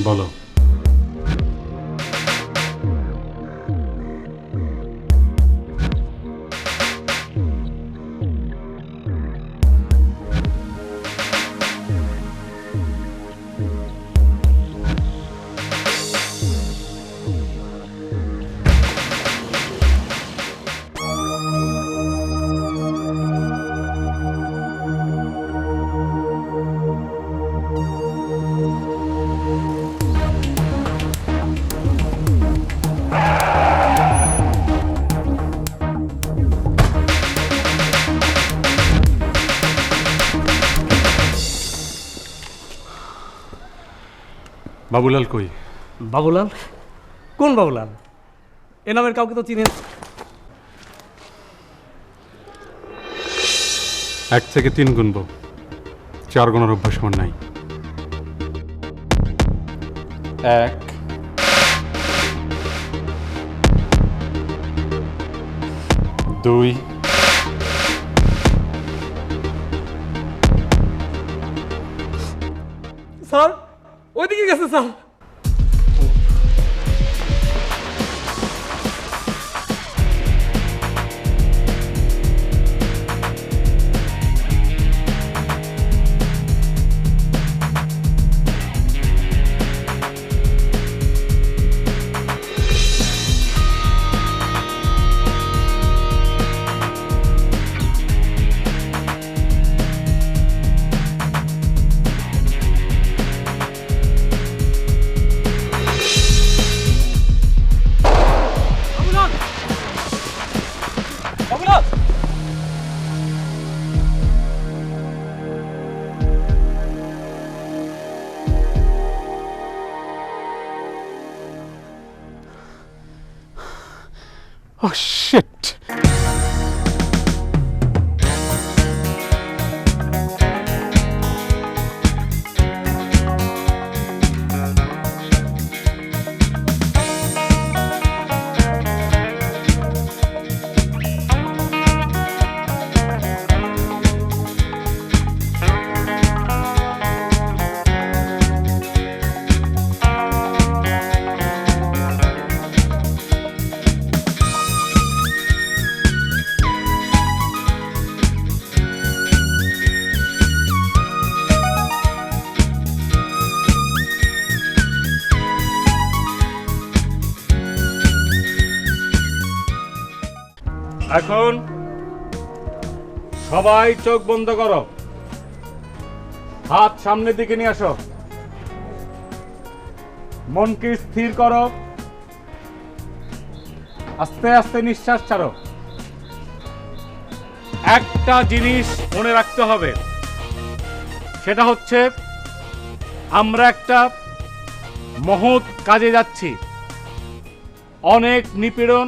বলো। বাবুলাল কই? বাবুলাল? কোন বাবুলাল? এ নামের কাউকে তো চিনেন? 1 থেকে 3 গুনবো, 4 গোনার অভ্যাস আমার নাই। 1 2 স্যার ওইদিকে গেছে স্যার। Oh shit! এখন সবাই চোখ বন্ধ করো, হাত সামনের দিকে নিয়ে আসো, মনকে স্থির করো, আস্তে আস্তে নিঃশ্বাস ছাড়ো। একটা জিনিস মনে রাখতে হবে, সেটা হচ্ছে আমরা একটা মহৎ কাজে যাচ্ছি। অনেক নিপীড়ন,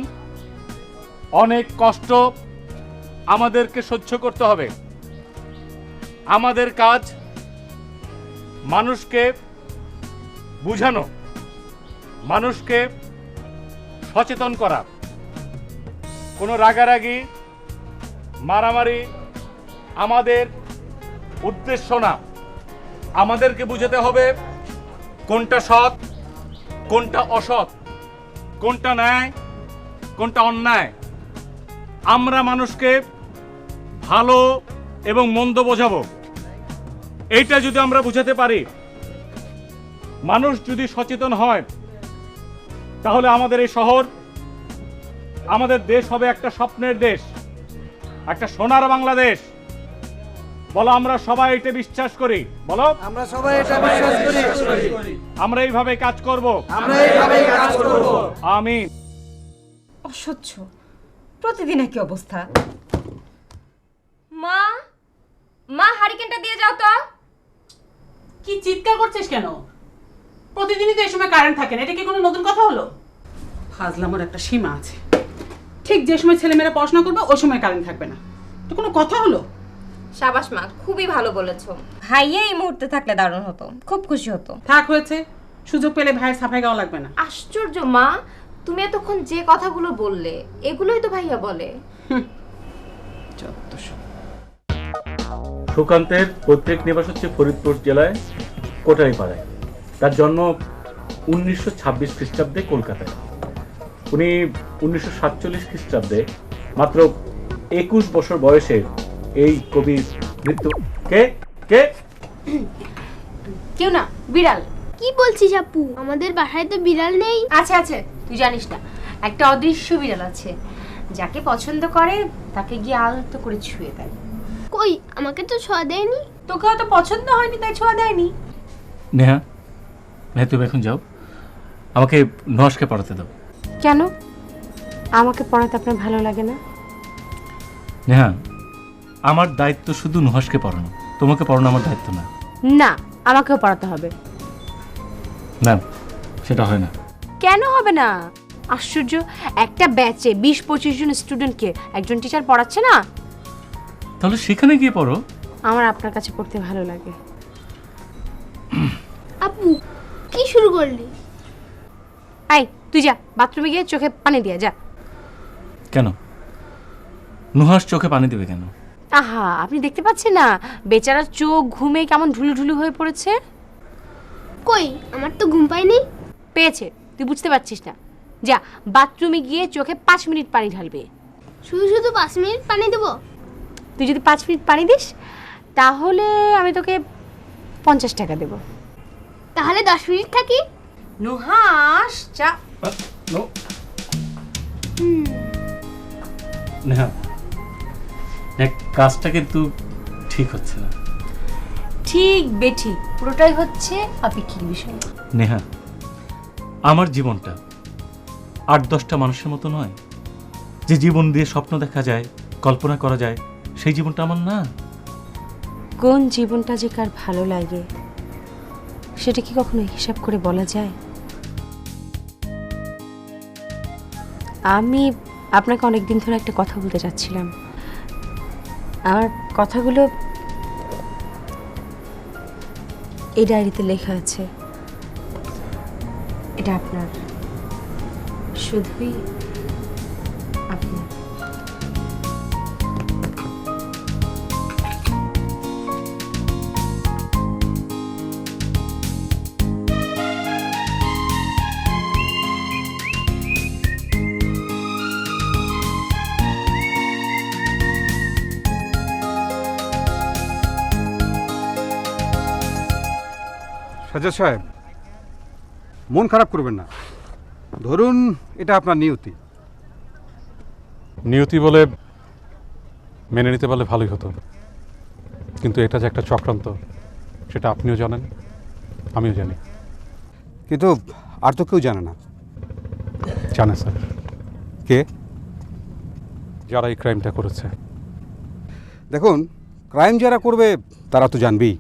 অনেক কষ্ট আমাদেরকে সহ্য করতে হবে। আমাদের কাজ মানুষকে বুঝানো, মানুষকে সচেতন করা। কোনো রাগারাগি, মারামারি আমাদের উদ্দেশ্য না। আমাদেরকে বুঝাতে হবে কোনটা সৎ, কোনটা অসৎ, কোনটা ন্যায়, কোনটা অন্যায়। আমরা মানুষকে ভালো এবং মন্দ বোঝাবো। এইটা যদি আমরা বুঝাতে পারি, মানুষ যদি সচেতন হয়, তাহলে আমাদের এই শহর, আমাদের দেশ হবে একটা স্বপ্নের দেশ, একটা সোনার বাংলাদেশ। বলো আমরা সবাই এটা বিশ্বাস করি। বলো আমরা সবাই এটা বিশ্বাস করি। আমরা এইভাবে কাজ করব। আমরা এইভাবেই কাজ করব। আমিন। অসহ্য, প্রতিদিন একই অবস্থা। মা, মা হারিকেনটা দিয়ে যাও তো। কি চিৎকার করছিস কেন? প্রতিদিনই তো এই সময় কারেন্ট থাকে না, এটা কি কোনো নতুন কথা হলো? ফাজলামোর একটা সীমা আছে। ঠিক যে সময় ছেলেমেয়েরা পড়াশোনা করবে ওই সময় কারেন্ট থাকবে না, তো কোনো কথা হলো? সাবাস মা, খুবই ভালো বলেছো। ভাইয়া এই মুহূর্তে থাকলে দারুণ হতো, খুব খুশি হতো। থাক হয়েছে, সুযোগ পেলে ভাইয়ের সাফাই গাওয়া লাগবে না। আশ্চর্য মা, তুমি এতক্ষণ যে কথাগুলো বললে এগুলোই তো ভাইয়া বলে। সুকান্তের পৈতৃক নিবাস হচ্ছে ফরিদপুর জেলায় কোটালীপাড়ায়। তার জন্ম 1926 খ্রিস্টাব্দে কলকাতায়। উনি 1947 খ্রিস্টাব্দে মাত্র 21 বছর বয়সে এই কবির মৃত্যু। কে কে? কেউ না, বিড়াল। কি বলছিস আপু, আমাদের বাসায় তো বিড়াল নেই। আছে আছে, তুই জানিস না, একটা অদৃশ্য বিড়াল আছে, যাকে পছন্দ করে তাকে গিয়ে আলতো করে ছুঁয়ে দেয়। কই, আমাকে তো ছোঁয়া দেয়নি। তোকে হয়তো পছন্দ হয়নি তাই ছোঁয়া দেয়নি। নেহা, নেহা তুমি এখন যাও, আমাকে নুহাসকে পড়াতে দাও। কেন? আমাকে পড়াতে আপনার ভালো লাগে না? নেহা, আমার দায়িত্ব শুধু নুহাসকে পড়ানো, তোমাকে পড়ানো আমার দায়িত্ব না। না, আমাকেও পড়াতে হবে। না, সেটা হয় না। কেন হবে না? আশ্চর্য, একটা ব্যাচে 20-25 জন স্টুডেন্টকে একজন টিচার পড়াচ্ছে না। তাহলে সেখানে গিয়ে পড়ো। আমার আপনার কাছে পড়তে ভালো লাগে। আপু, কি শুরু করলি? আই, তুই যা বাথরুমে গিয়ে চোখে পানি দিয়ে যা। কেন? নুহাস চোখে পানি দেবে কেন? আহা, আপনি দেখতে পাচ্ছেন না বেচারার চোখ ঘুমে কেমন ঢুলু ঢুলু হয়ে পড়েছে? কই, আমার তো ঘুম পাইনি। পেয়েছে, তুই বুঝতে পারছিস না। যা বাথরুমে গিয়ে চোখে 5 মিনিট পানি ঢালবে। শুধু শুধু 5 মিনিট পানি দেবো? তুই যদি 5 মিনিট পানি দিস তাহলে আমি তোকে 50 টাকা দেব। তাহলে 10 মিনিট থাকি। নুহাস, যা। নেহা, কাজটা কিন্তু ঠিক হচ্ছে না। ঠিক বেঠিক পুরোটাই হচ্ছে আপেক্ষিক বিষয়। নেহা, আমার জীবনটা 8-10টা মানুষের মতো নয় যে জীবন দিয়ে স্বপ্ন দেখা যায়, কল্পনা করা যায়, সেই জীবনটা আমার না। কোন জীবনটা যে কার ভালো লাগে সেটা কি কখনো হিসাব করে বলা যায়? আমি আপনাকে অনেকদিন ধরে একটা কথা বলতে চাচ্ছিলাম। আমার কথাগুলো এই ডায়েরিতে লেখা আছে। এটা আপনার, শুধুই আপনার। সাজ্জাদ সাহেব, মন খারাপ করবেন না। ধরুন এটা আপনার নিয়তি। নিয়তি বলে মেনে নিতে পারলে ভালোই হতো, কিন্তু এটা যে একটা চক্রান্ত সেটা আপনিও জানেন, আমিও জানি। কিন্তু আর তো কেউ জানে না। জানে স্যার। কে? যারা এই ক্রাইমটা করেছে। দেখুন, ক্রাইম যারা করবে তারা তো জানবেই।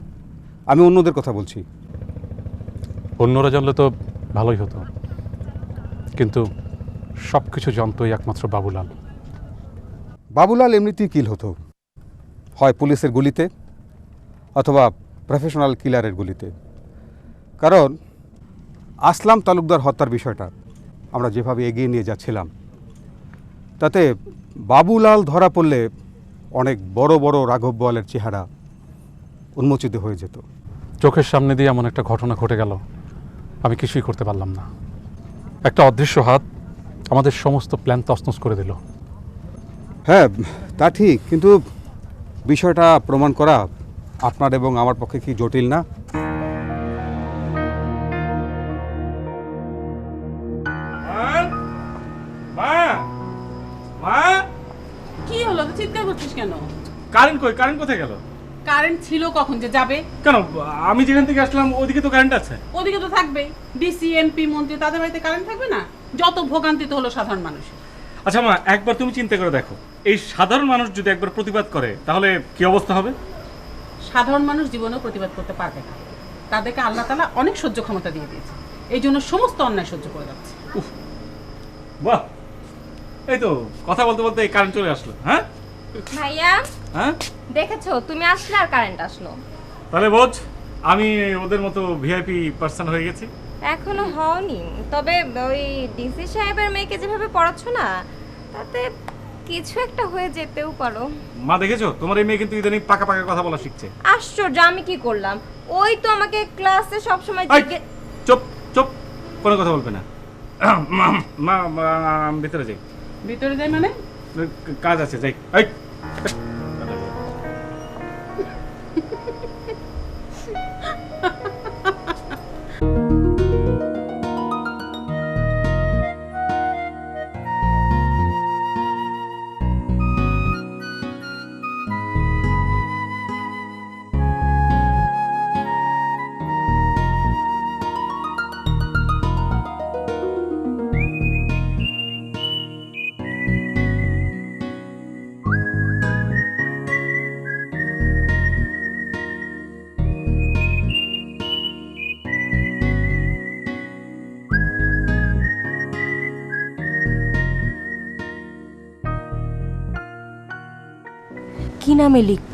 আমি অন্যদের কথা বলছি। অন্যরা জানলে তো ভালোই হতো, কিন্তু সব কিছু জানতোই একমাত্র বাবুলাল। বাবুলাল এমনিতেই কিল হতো, হয় পুলিশের গুলিতে অথবা প্রফেশনাল কিলারের গুলিতে। কারণ আসলাম তালুকদার হত্যার বিষয়টা আমরা যেভাবে এগিয়ে নিয়ে যাচ্ছিলাম, তাতে বাবুলাল ধরা পড়লে অনেক বড় বড় রাঘব বোয়ালের চেহারা উন্মোচিত হয়ে যেত। চোখের সামনে দিয়ে এমন একটা ঘটনা ঘটে গেল, আমি কিছুই করতে পারলাম না। একটা অদৃশ্য হাত আমাদের সমস্ত প্ল্যান তছনছ করে দিল। হ্যাঁ, তা ঠিক, কিন্তু বিষয়টা প্রমাণ করা আপনার এবং আমার পক্ষে কি জটিল না? কি হলো, তুই চিৎকার করছিস কেন? কারেন্ট কই? কারেন্ট কোথায় গেল? কারেন্ট ছিল কখন যে যাবে? কেন, আমি যেখান থেকে আসলাম ওদিকে তো কারেন্ট আছে। ওদিকে তো থাকবেই, ডিসি এমপি মন্ত্রী তাদের বাড়িতে কারেন্ট থাকবে না? যত ভোগান্তি তো হলো সাধারণ মানুষ। আচ্ছা মা, একবার তুমি চিন্তা করে দেখো, এই সাধারণ মানুষ যদি একবার প্রতিবাদ করে তাহলে কি অবস্থা হবে? সাধারণ মানুষ জীবনেও প্রতিবাদ করতে পারবে না। তাদেরকে আল্লাহ তাআলা অনেক সহ্য ক্ষমতা দিয়ে দিয়েছে, এই জন্য সমস্ত অন্যায় সহ্য করে যাচ্ছে। বাহ, এই তো কথা বলতে বলতে এই কারেন্ট চলে আসলো। হ্যাঁ ভাইয়া, হ্যাঁ, দেখেছো তুমি আসলে আর কারেন্ট আসলো। তাহলে বোঝ আমি ওদের মতো ভিআইপি পার্সন হয়ে গেছি। এখনো হওনি, তবে ওই ডিসি সাহেবের মেয়েকে যেভাবে পড়াচ্ছ না, তাতে কিছু একটা হয়ে যেতেও পারো। মা দেখেছো, তোমার এই মেয়ে কিন্তু ইদানিং পাকা পাকা কথা বলা শিখছে। আশ্চর্য, আমি কি করলাম? ওই তো আমাকে ক্লাসে সবসময় চুপ চুপ, কোনো কথা বলবে না। মা মা, আমি ভিতরে যাই। ভিতরে যাই মানে? কাজ আছে, যাই। এই কি নামে লিখব?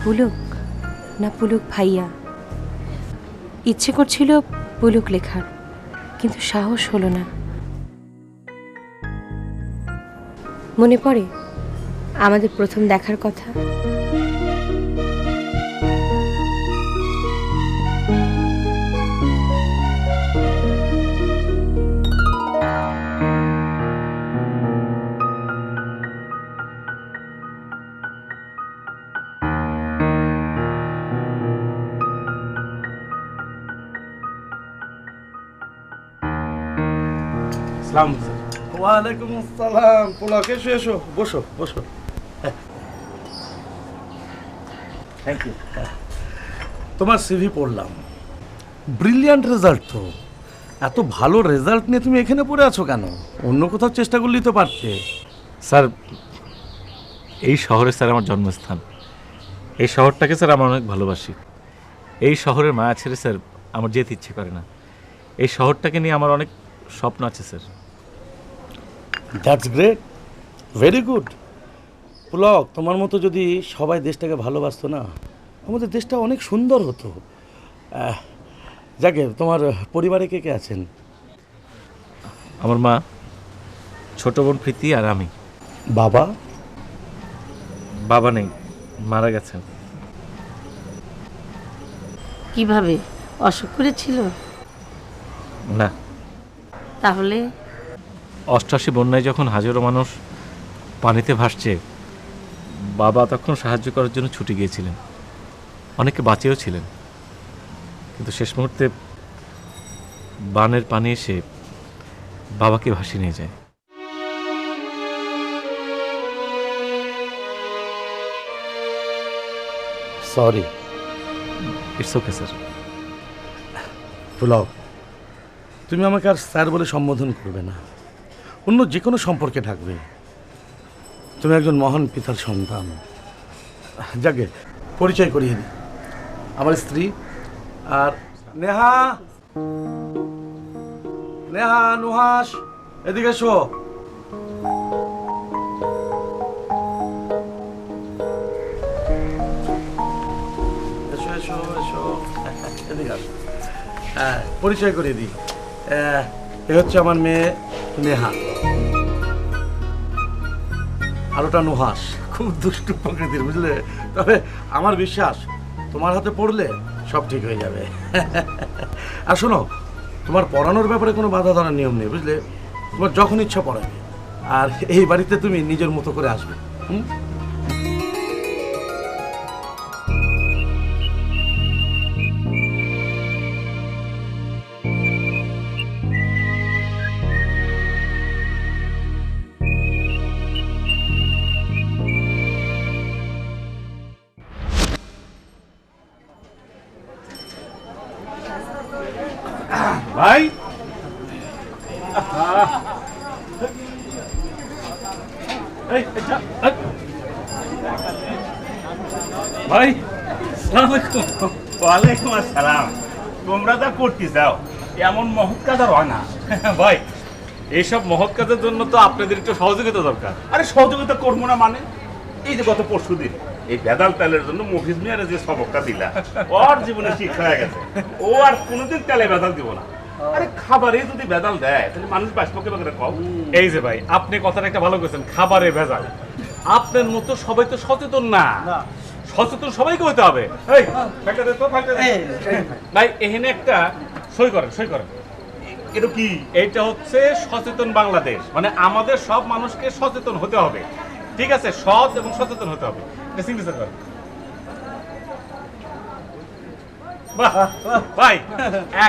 পুলক না পুলক ভাইয়া? ইচ্ছে করছিল পুলক লেখার, কিন্তু সাহস হলো না। মনে পড়ে আমাদের প্রথম দেখার কথা। সালাম। ওয়ালাইকুম আসসালাম। পুলক, এসো এসো, বসো বসো। Thank you. তোমার সিভি পড়লাম, ব্রিলিয়ান্ট রেজাল্ট তো। এত ভালো রেজাল্ট নিয়ে তুমি এখানে পড়ে আছো কেন? অন্য কোথাও চেষ্টা করলেই তো পারতে। স্যার, এই শহরে স্যার আমার জন্মস্থান। এই শহরটাকে স্যার আমার অনেক ভালোবাসি। এই শহরের মায়া ছেড়ে স্যার আমার যেতে ইচ্ছে করে না। এই শহরটাকে নিয়ে আমার অনেক স্বপ্ন আছে sir. That's great, very good. Pulak, তোমার মতো যদি সবাই দেশটাকে ভালোবাসতো না, আমাদের দেশটা অনেক সুন্দর হতো। যাকে, তোমার পরিবারে কে কে আছেন? আমার মা, ছোট বোন প্রীতি আর আমি। বাবা? বাবা নেই, মারা গেছেন। কিভাবে? অসুখ করেছিল? না। তাহলে? 88 বন্যায় যখন হাজারো মানুষ পানিতে ভাসছে, বাবা তখন সাহায্য করার জন্য ছুটে গিয়েছিলেন। অনেকে বাঁচেও ছিলেন, কিন্তু শেষ মুহূর্তে বানের পানি এসে বাবাকে ভাসিয়ে নিয়ে যায়। Sorry. It's okay sir. Pulak, তুমি আমাকে আর স্যার বলে সম্বোধন করবে না, অন্য যে কোনো সম্পর্কে থাকবে। তুমি একজন মহান পিতার সন্তান। যাকে, পরিচয় করিয়ে দিই, আমার স্ত্রী। আর নেহা, নেহা, নুহাস, এদিকে এসো। এসো এসো এসো, এদিকে আসো। হ্যাঁ, পরিচয় করিয়ে দিই। এ হচ্ছে আমার মেয়ে নেহা, আর ওটা নুহাস। খুব দুষ্টু প্রকৃতির, বুঝলে? তবে আমার বিশ্বাস তোমার হাতে পড়লে সব ঠিক হয়ে যাবে। আর শোনো, তোমার পড়ানোর ব্যাপারে কোনো বাধা ধরার নিয়ম নেই, বুঝলে? তোমার যখন ইচ্ছা পড়াবে, আর এই বাড়িতে তুমি নিজের মতো করে আসবে। হুম? ভাই, ভাই, ওয়ালাইকুম আসসালাম। তোমরা যা করতে যাও এমন মহৎ কাজ আর হয় না। ভাই, এইসব মহৎ কাজের জন্য তো আপনাদের একটু সহযোগিতা দরকার। আরে সহযোগিতা করবো না মানে? এই যে গত পরশু দিন এই বেদাল তেলের জন্য মফিজ মিয়ারে যে সবকটা দিলা, ওর জীবনে শিক্ষা হয়ে গেছে। ও আর কোনোদিন তেলে বেদাল দিব না। আরে খাবারে যদি বেদাল দেয় তাহলে মানুষ বাঁচবো কে করে কম? এই যে ভাই, আপনি কথাটা একটা ভালো করেছেন, খাবারে ভেজাল। আপনার মতো সবাই তো সচেতন না। সচেতন সবাইকে হতে হবে। এই ফাইলটা দে তো, ফাইলটা দে। ভাই, এখানে একটা সই করেন, সই করেন। এটা কি? এইটা হচ্ছে সচেতন বাংলাদেশ, মানে আমাদের সব মানুষকে সচেতন হতে হবে, ঠিক আছে? সৎ এবং সচেতন হতে হবে। এটা সিগনেচার করেন। বাহ ভাই,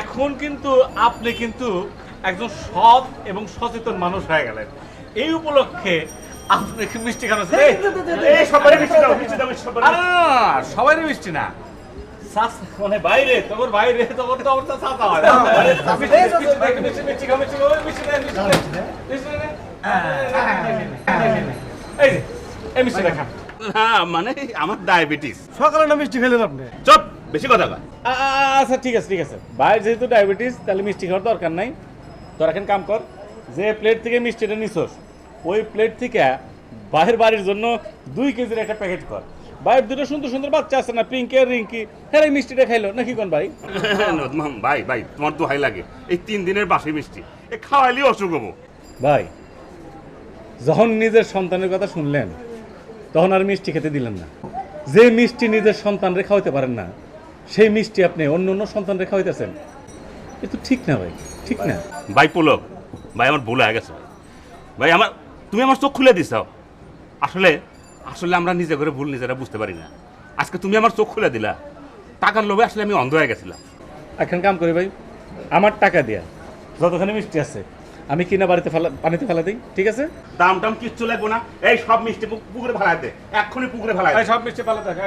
এখন কিন্তু আপনি কিন্তু একজন সৎ এবং সচেতন মানুষ হয়ে গেলেন। এই উপলক্ষে আপনাকে মিষ্টি খাওয়ানো সবারই মিষ্টি দাও, মিষ্টি দাও, সবারই। সবাই মিষ্টি না, মানে বাইরে তোর বাইরে তোর তো অবস্থা সাদা হয়। এই মিষ্টি দেখা হ্যাঁ, মানে আমার ডায়াবেটিস। সকালে না মিষ্টি খেলেন আপনি? চুপ, বেশি কথা কয়। আচ্ছা ঠিক আছে ঠিক আছে, ভাইয়ের যেহেতু ডায়াবেটিস তাহলে মিষ্টি খাওয়ার দরকার নাই। তোর এখন কাম কর, যে প্লেট থেকে মিষ্টিটা নিছস ওই প্লেট থেকে ভাইয়ের বাড়ির জন্য 2 কেজির একটা প্যাকেট কর। ভাইয়ের দুটো সুন্দর সুন্দর বাচ্চা আছে না, পিঙ্কি আর রিঙ্কি, হ্যাঁ এই মিষ্টিটা খাইলো নাকি কোন ভাই? ভাই ভাই, তোমার তো হাই লাগে, এই 3 দিনের বাসি মিষ্টি এ খাওয়াইলেই অসুখ হবো। ভাই যখন নিজের সন্তানের কথা শুনলেন তখন আর মিষ্টি খেতে দিলেন না। যে মিষ্টি নিজের সন্তানরে খাওয়াতে পারেন না সেই মিষ্টি আপনি অন্য অন্য সন্তানরে খাওয়াইতেছেন, এ তো ঠিক না ভাই, ঠিক না। ভাই পুলক, ভাই আমার ভুল হয়ে গেছে। ভাই আমার, তুমি আমার চোখ খুলে দিছাও। আসলে আসলে আমরা নিজে করে ভুল নিজেরা বুঝতে পারি না। আজকে তুমি আমার চোখ খুলে দিলা। টাকার লোভে আসলে আমি অন্ধ হয়ে গেছিলাম। এখন কাম করি ভাই, আমার টাকা দিয়া যতখানি মিষ্টি আছে আমি কিনা বাড়িতে পানিতে ফেলা দিই, ঠিক আছে? দাম টাম কিচ্ছু লাগবো না, এই সব মিষ্টি পুকুরে ফেলাই দে, এক্ষুনি পুকুরে ফেলাই দে। সব মিষ্টি ফেলা থাকে।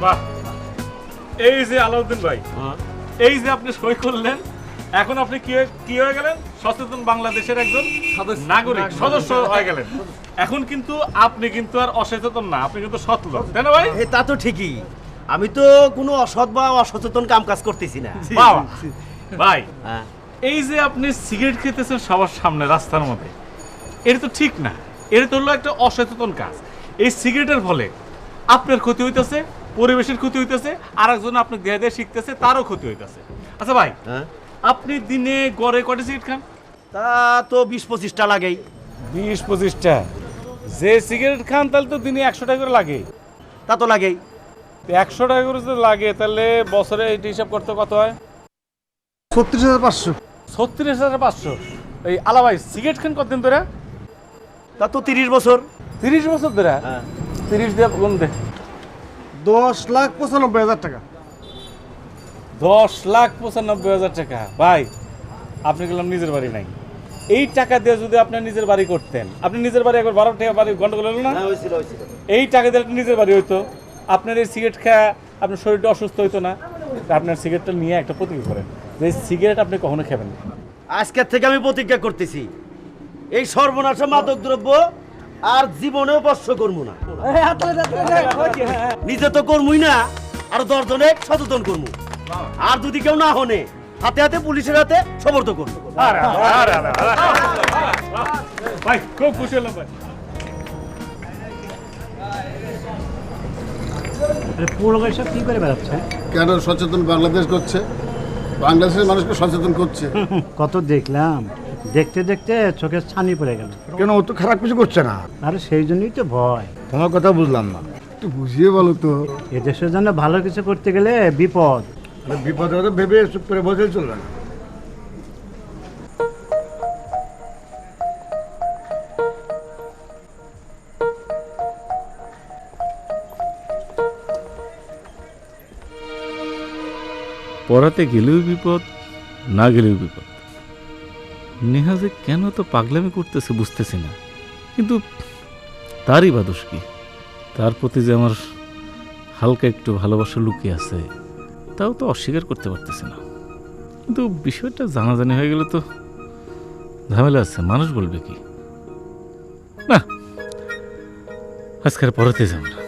বাহ, এই যে আলাউদ্দিন ভাই, এই যে আপনি সই করলেন, এখন আপনি কি হয়ে গেলেন? সচেতন বাংলাদেশের একজন নাগরিক সদস্য হয়ে গেলেন। এখন কিন্তু আপনি কিন্তু আর অসচেতন না, আপনি কিন্তু সৎ লোক, তাই না ভাই? তা তো ঠিকই, আমি তো কোনো অসৎ বা অসচেতন কাম কাজ করতেছি না। বাবা ভাই, এই যে আপনি সিগারেট খেতেছেন সবার সামনে রাস্তার মধ্যে, এটা তো ঠিক না, এটা তো হলো একটা অসচেতন কাজ। এই সিগারেটের ফলে আপনার ক্ষতি হইতেছে, পরিবেশের ক্ষতি হইতেছে, আর একজন আপনি দেয়া দিয়ে শিখতেছে, তারও ক্ষতি হইতেছে। আচ্ছা ভাই, আপনি দিনে গড়ে কয়টা সিগারেট খান? তা তো 20-25টা লাগেই। 20-25টা? যে সিগারেট খান তাহলে তো দিনে 100 টাকা করে লাগে। তা তো লাগেই। 100 টাকা করে যদি লাগে তাহলে বছরে এইটা হিসাব করতে কত হয়? 36,500। 36,500। এই আলা ভাই, সিগারেট খান কতদিন ধরে? তা তো 30 বছর। 30 বছর ধরে? 30 দিয়ে গুণ দে। 10,95,000 টাকা। 10,95,000 টাকা। ভাই আপনি গেলাম নিজের বাড়ি নাই, এই টাকা দিয়ে যদি আপনি নিজের বাড়ি করতেন, আপনি নিজের বাড়ি একবার 12 টাকা বাড়ি গন্ডগোল হলো না? এই টাকা দিয়ে নিজের বাড়ি হইতো, আপনার এই সিগারেট খাওয়া আপনার শরীরটা অসুস্থ হইতো না। আপনার সিগারেটটা নিয়ে একটা প্রতিজ্ঞা করেন যে সিগারেট আপনি কখনো খাবেন না। আজকের থেকে আমি প্রতিজ্ঞা করতেছি, এই সর্বনাশা মাদক দ্রব্য আর জীবনেও স্পর্শ করবো না। নিজে তো করবই না, আর 10 জনে সচেতন করবো। আর যদি কেউ না হনে, হাতে হাতে পুলিশের হাতে সমর্থ করবো। ভাই খুব খুশি হলাম ভাই। কি করে বেড়াচ্ছে? কেন সচেতন বাংলাদেশ করছে, বাংলাদেশের মানুষকে সচেতন করছে। কত দেখলাম, দেখতে দেখতে চোখের ছানি পড়ে গেল। কেন ও তো খারাপ কিছু করছে না? আরে সেই জন্যই তো ভয়। তোমার কথা বুঝলাম না, একটু বুঝিয়ে বলো তো। এদেশের জন্য ভালো কিছু করতে গেলে বিপদ। বিপদ হতে ভেবে চুপ করে বসে চলবে না। পড়াতে গেলেও বিপদ, না গেলেও বিপদ। নেহা যে কেন তো পাগলামি করতেছে বুঝতেছি না, কিন্তু তারই বা দোষ কি? তার প্রতি যে আমার হালকা একটু ভালোবাসা লুকিয়ে আছে, তাও তো অস্বীকার করতে পারতেছি না। কিন্তু বিষয়টা জানাজানি হয়ে গেলে তো ঝামেলা আছে, মানুষ বলবে কি? না, আজকের পড়াতে যাব না।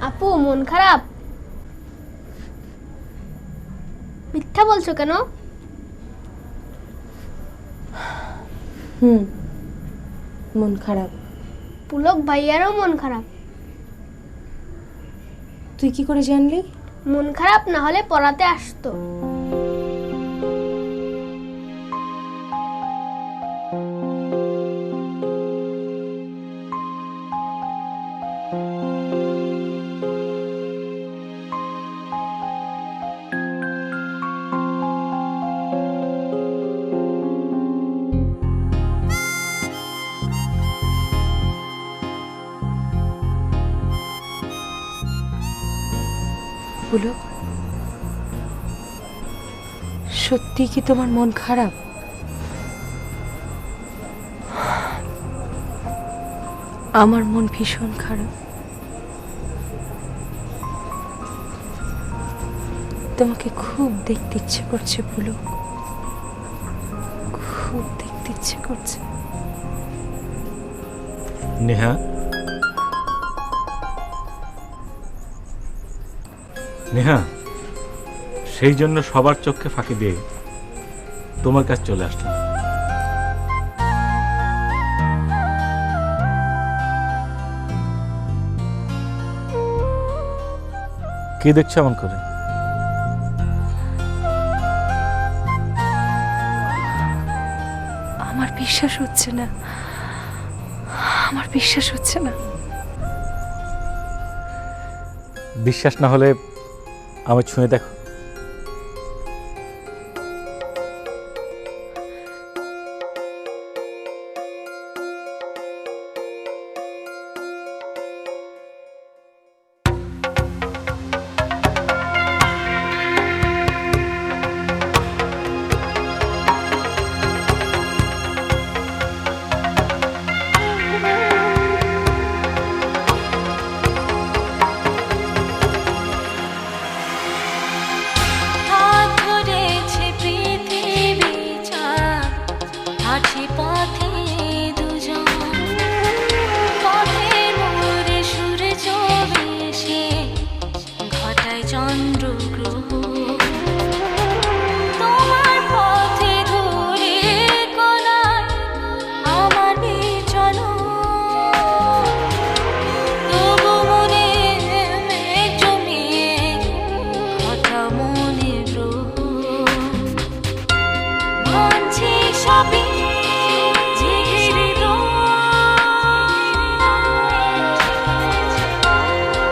আপু মন খারাপ? মিথ্যা বলছো কেন? মন খারাপ। পুলক ভাইয়ারও মন খারাপ। তুই কি করে জানলি? মন খারাপ না হলে পড়াতে আসতো। পুলক, সত্যি কি তোমার মন খারাপ? আমার মন ভীষণ খারাপ। তোমাকে খুব দেখতে ইচ্ছে করছে পুলক, খুব দেখতে ইচ্ছে করছে। নেহা, নেহা, সেই জন্য সবার চোখকে ফাঁকি দিয়ে তোমার কাছে চলে আসলাম। কি দেখছো এমন করে? আমার বিশ্বাস হচ্ছে না, আমার বিশ্বাস হচ্ছে না। বিশ্বাস না হলে আমি ছুঁয়ে দেখো।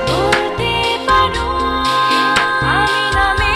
বলতে পারো আমি নামে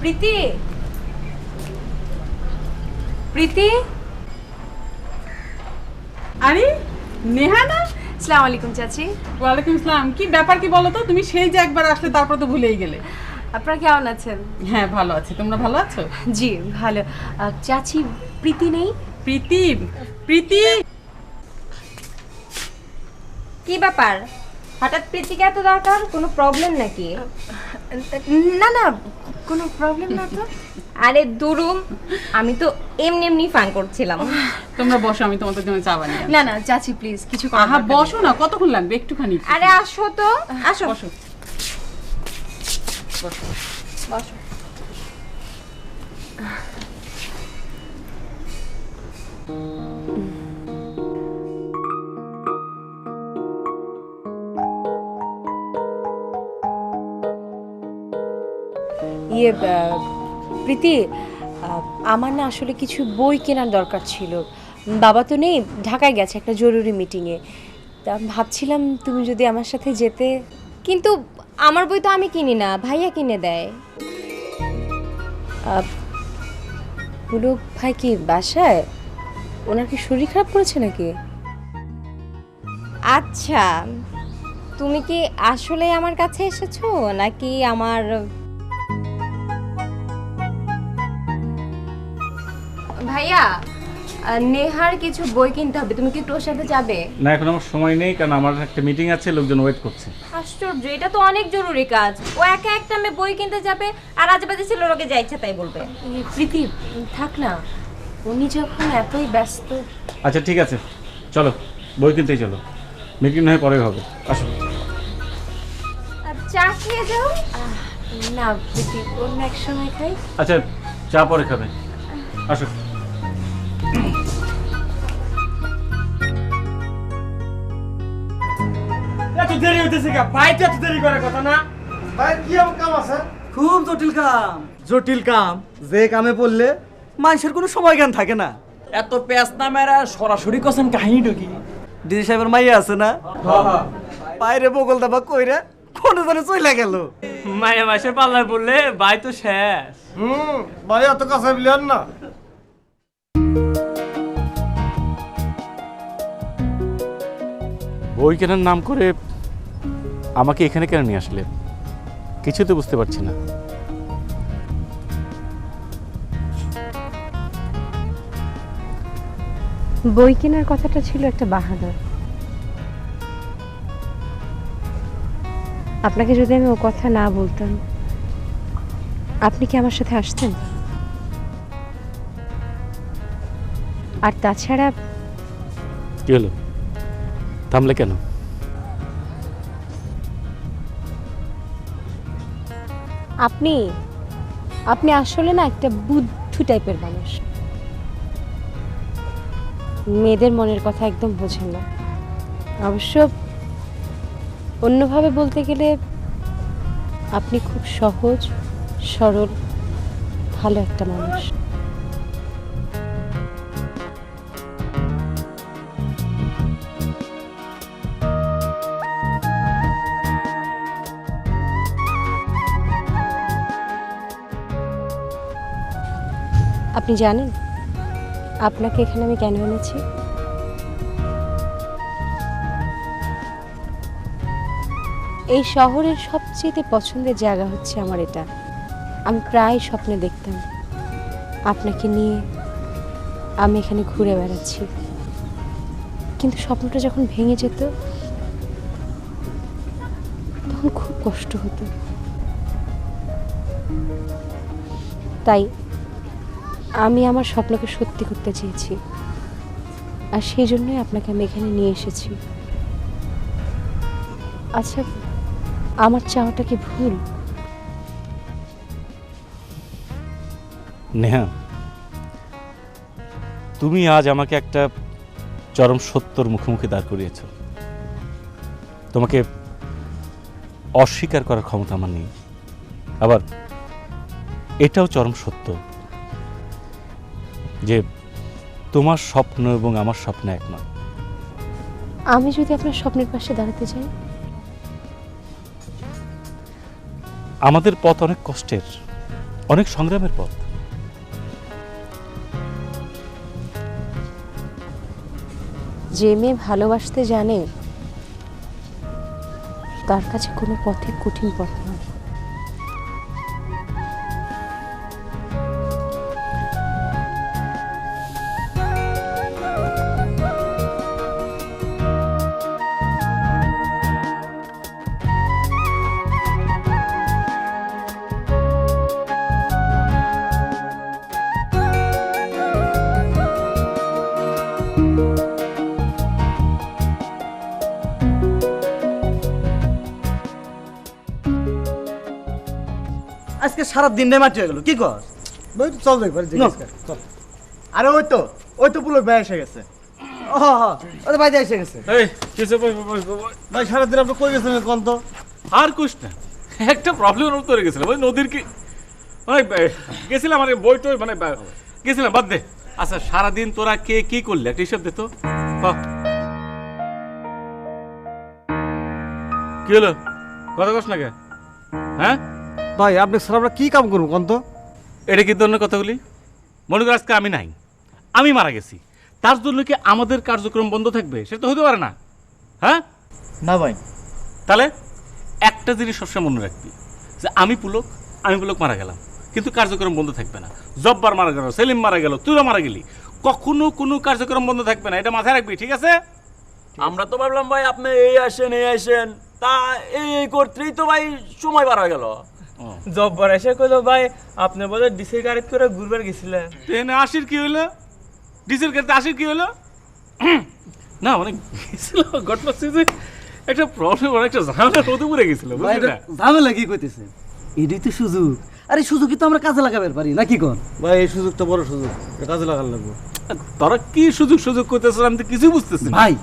প্রীতি, প্রীতি। আরে নেহা না? আসসালামু আলাইকুম চাচি। ওয়ালাইকুম আসসালাম। কি ব্যাপার কি বলো তো? তুমি সেই যে একবার আসলে তারপর তো ভুলেই গেলে। আপনারা কেমন আছেন? হ্যাঁ ভালো আছি, তোমরা ভালো আছো? জি ভালো। চাচি প্রীতি নেই? প্রীতি, প্রীতি। কি ব্যাপার, হঠাৎ প্রীতিকে এত দরকার? কোনো প্রবলেম নাকি? না না, কোনো প্রবলেম না তো। আরে দুরুম, আমি তো এমনি এমনি ফান করছিলাম। তোমরা বসো, আমি তোমাদের জন্য চা বানিয়ে আনছি। না না চাচি প্লিজ, কিছু আহা বসো না, কতক্ষণ লাগবে? একটুখানি। আরে আসো তো, আসো বসো বসো বসো। প্রীতি, আমার না আসলে কিছু বই কেনার দরকার ছিল। বাবা তো নেই, ঢাকায় গেছে একটা জরুরি মিটিংয়ে। তা ভাবছিলাম তুমি যদি আমার সাথে যেতে। কিন্তু আমার বই তো আমি কিনি না, ভাইয়া কিনে দেয়। পুলক ভাই কি বাসায়? ওনার কি শরীর খারাপ করেছে নাকি? আচ্ছা, তুমি কি আসলে আমার কাছে এসেছো নাকি আমার ভাইয়া? নেহার কিছু বই কিনতে হবে, তুমি কি একটু ওর সাথে যাবে? না, এখন আমার সময় নেই, কারণ আমার একটা মিটিং আছে, লোকজন ওয়েট করছে। আশ্চর্য, এটা তো অনেক জরুরি কাজ। ও একা একটা মেয়ে বই কিনতে যাবে আর আজেবাজে ছিল লোকে যা ইচ্ছে তাই বলবে। প্রীতি থাক না, উনি যখন এতই ব্যস্ত। আচ্ছা ঠিক আছে, চলো বই কিনতেই চলো, মিটিং নয় পরে হবে। আসো। চা খেয়ে যাও। না প্রীতি, অন্য এক সময় খাই। আচ্ছা, চা পরে খাবে, আসো। এত দেরি হইতেছে কা? ভাই তো এত দেরি করার কথা না। ভাই কি আমার কাম আছে? খুব জটিল কাম। জটিল কাম, যে কামে পড়লে মানুষের কোনো সময় জ্ঞান থাকে না। এত প্যাস না মেরা সরাসরি কছেন কাহিনী ঢুকি। ডিজি সাহেবের মাইয়া আছে না? বাইরে বগল দাবা কইরা কোনে জানে চইলা গেল। মায়া মাসের পাল্লায় পড়লে ভাই তো শেষ। ভাই এত কাছে বিলিয়ন না। বই কেনার নাম করে আমাকে এখানে কেন নিয়ে আসলে? কিছু তো বুঝতে পারছি না। বই কেনার কথাটা ছিল একটা বাহানা। আপনাকে যদি আমি ও কথা না বলতাম, আপনি কি আমার সাথে আসতেন? আর তাছাড়া কি হলো, থামলে কেন? আপনি আপনি আসলে না একটা বুদ্ধু টাইপের মানুষ। মেয়েদের মনের কথা একদম বোঝেন না। অবশ্য অন্যভাবে বলতে গেলে আপনি খুব সহজ সরল ভালো একটা মানুষ। আপনি জানেন আপনাকে এখানে আমি কেন এনেছি? এই শহরের সবচেয়ে পছন্দের জায়গা হচ্ছে আমার এটা। আমি প্রায় স্বপ্নে দেখতাম আপনাকে নিয়ে আমি এখানে ঘুরে বেড়াচ্ছি, কিন্তু স্বপ্নটা যখন ভেঙে যেত তখন খুব কষ্ট হতো। তাই আমি আমার স্বপ্নকে সত্যি করতে চেয়েছি, আর সেই জন্যই আপনাকে আমি এখানে নিয়ে এসেছি। আচ্ছা, আমার চাওয়াটা কি ভুল? নেহা, তুমি আজ আমাকে একটা চরম সত্যর মুখোমুখি দাঁড় করিয়েছ। তোমাকে অস্বীকার করার ক্ষমতা আমার নেই। আবার এটাও চরম সত্য যে তোমার স্বপ্ন এবং আমার স্বপ্ন এক নয়। আমি যদি আপনার স্বপ্নের পাশে দাঁড়াতে চাই? আমাদের পথ অনেক কষ্টের, অনেক সংগ্রামের পথ। যে মেয়ে ভালোবাসতে জানে তার কাছে কোনো পথই কঠিন পথ নয়। আজকে সারা দিনটাই মাটি হয়ে গেল, কি কর? চল দেখবার চল। আরে ওই তো পুলোর ভাই এসে গেছে। ওদের ভাই এসে গেছে। এই কিছু ভাই সারাদিন আপনি কই গেছিলেন কোন তো? আর কুছ না, একটা প্রবলেমের উত্তরে গেছিলাম ওই নদীর কি মানে গেছিলাম মানে বই টই মানে গেছিলাম বাদ দে। আচ্ছা সারাদিন তোরা কে কি করলি একটা হিসাব দে তো। কি হলো কথা কস না কে? হ্যাঁ ভাই আপনি স্যার আমরা কি কাম করবো কোন তো? এটা কি ধরনের কথাগুলি? মনে কর আজকে আমি নাই, আমি মারা গেছি, তার জন্য কি আমাদের কার্যক্রম বন্ধ থাকবে? সেটা তো হতে পারে না। হ্যাঁ না ভাই। তাহলে একটা জিনিস সবসময় মনে রাখবি যে আমি পুলক মারা গেলাম, কিন্তু কার্যক্রম বন্ধ থাকবে না। জব্বার মারা গেল, সেলিম মারা গেল, তুইও মারা গেলি, কখনো কোনো কার্যক্রম বন্ধ থাকবে না, এটা মাথায় রাখবি, ঠিক আছে? আমরা তো ভাবলাম ভাই আপনি এই আসেন তা এই করতেই তো ভাই সময় পার হয়ে গেল। জব্বার এসে কইলো ভাই আপনি বলে ডিসি গাড়ি করে ঘুরবার গেছিলেন। ট্রেনে আসির কি হইলো? ডিসেল গাড়িতে আসির কি হইলো? না মানে গেছিল ঘটনা যে একটা প্রবলেম, একটা ঝামেলা হতে পড়ে গেছিল, বুঝলি না? ঝামেলা কি কইতেছে? এটাই তো সুযোগ। আরে সুযোগই তো আমরা কাজে লাগাতে পারি নাকি কোন? ভাই এই সুযোগটা বড় সুযোগ, কাজে লাগান লাগবে। তোরা কি সুযোগ করতেছ আমি তো কিছুই বুঝতেছি না। ভাই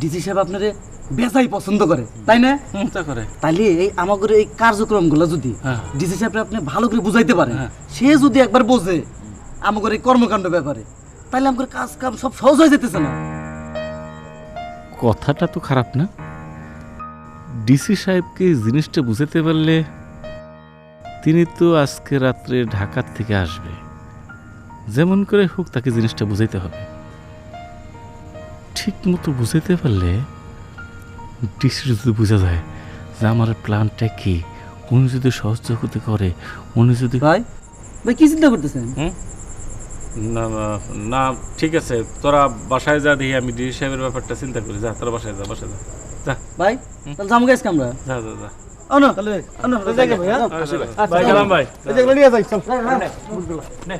ডিসি সাহেব আপনারে বেজাই পছন্দ করে, তাই না? তা করে। তাইলে এই আমাদের এই কার্যক্রমগুলো যদি ডিসি সাহেব আপনি ভালো করে বুঝাইতে পারেন, সে যদি একবার বোঝে আমাদের এই কর্মকাণ্ড ব্যাপারে, তাইলে আমাদের কাজ কাম সব সহজ হয়ে যেতেছে না? কথাটা তো খারাপ না। ডিসি সাহেবকে জিনিসটা বুঝাতে পারলে তিনি তো আজকে রাত্রে ঢাকা থেকে আসবে, যেমন করে হোক তাকে জিনিসটা বুঝাইতে হবে। ঠিক মতো বুঝাইতে পারলে ডিসি যদি বোঝা যায় যে আমার প্ল্যানটা কি, উনি যদি সহযোগিতা করে, উনি যদি ভাই কি চিন্তা করতেছেন? না না ঠিক আছে, তোরা বাসায় যা, দেখি আমি ডিসি সাহেবের ব্যাপারটা চিন্তা করি। যা তোরা বাসায় যা ভাই, তাহলে যাবো গাইস আমরা। যা আনো তাহলে আনো জায়গা ভাই। ভাই গেলাম ভাই, এই যেগুলো নিয়ে যাই চল। নে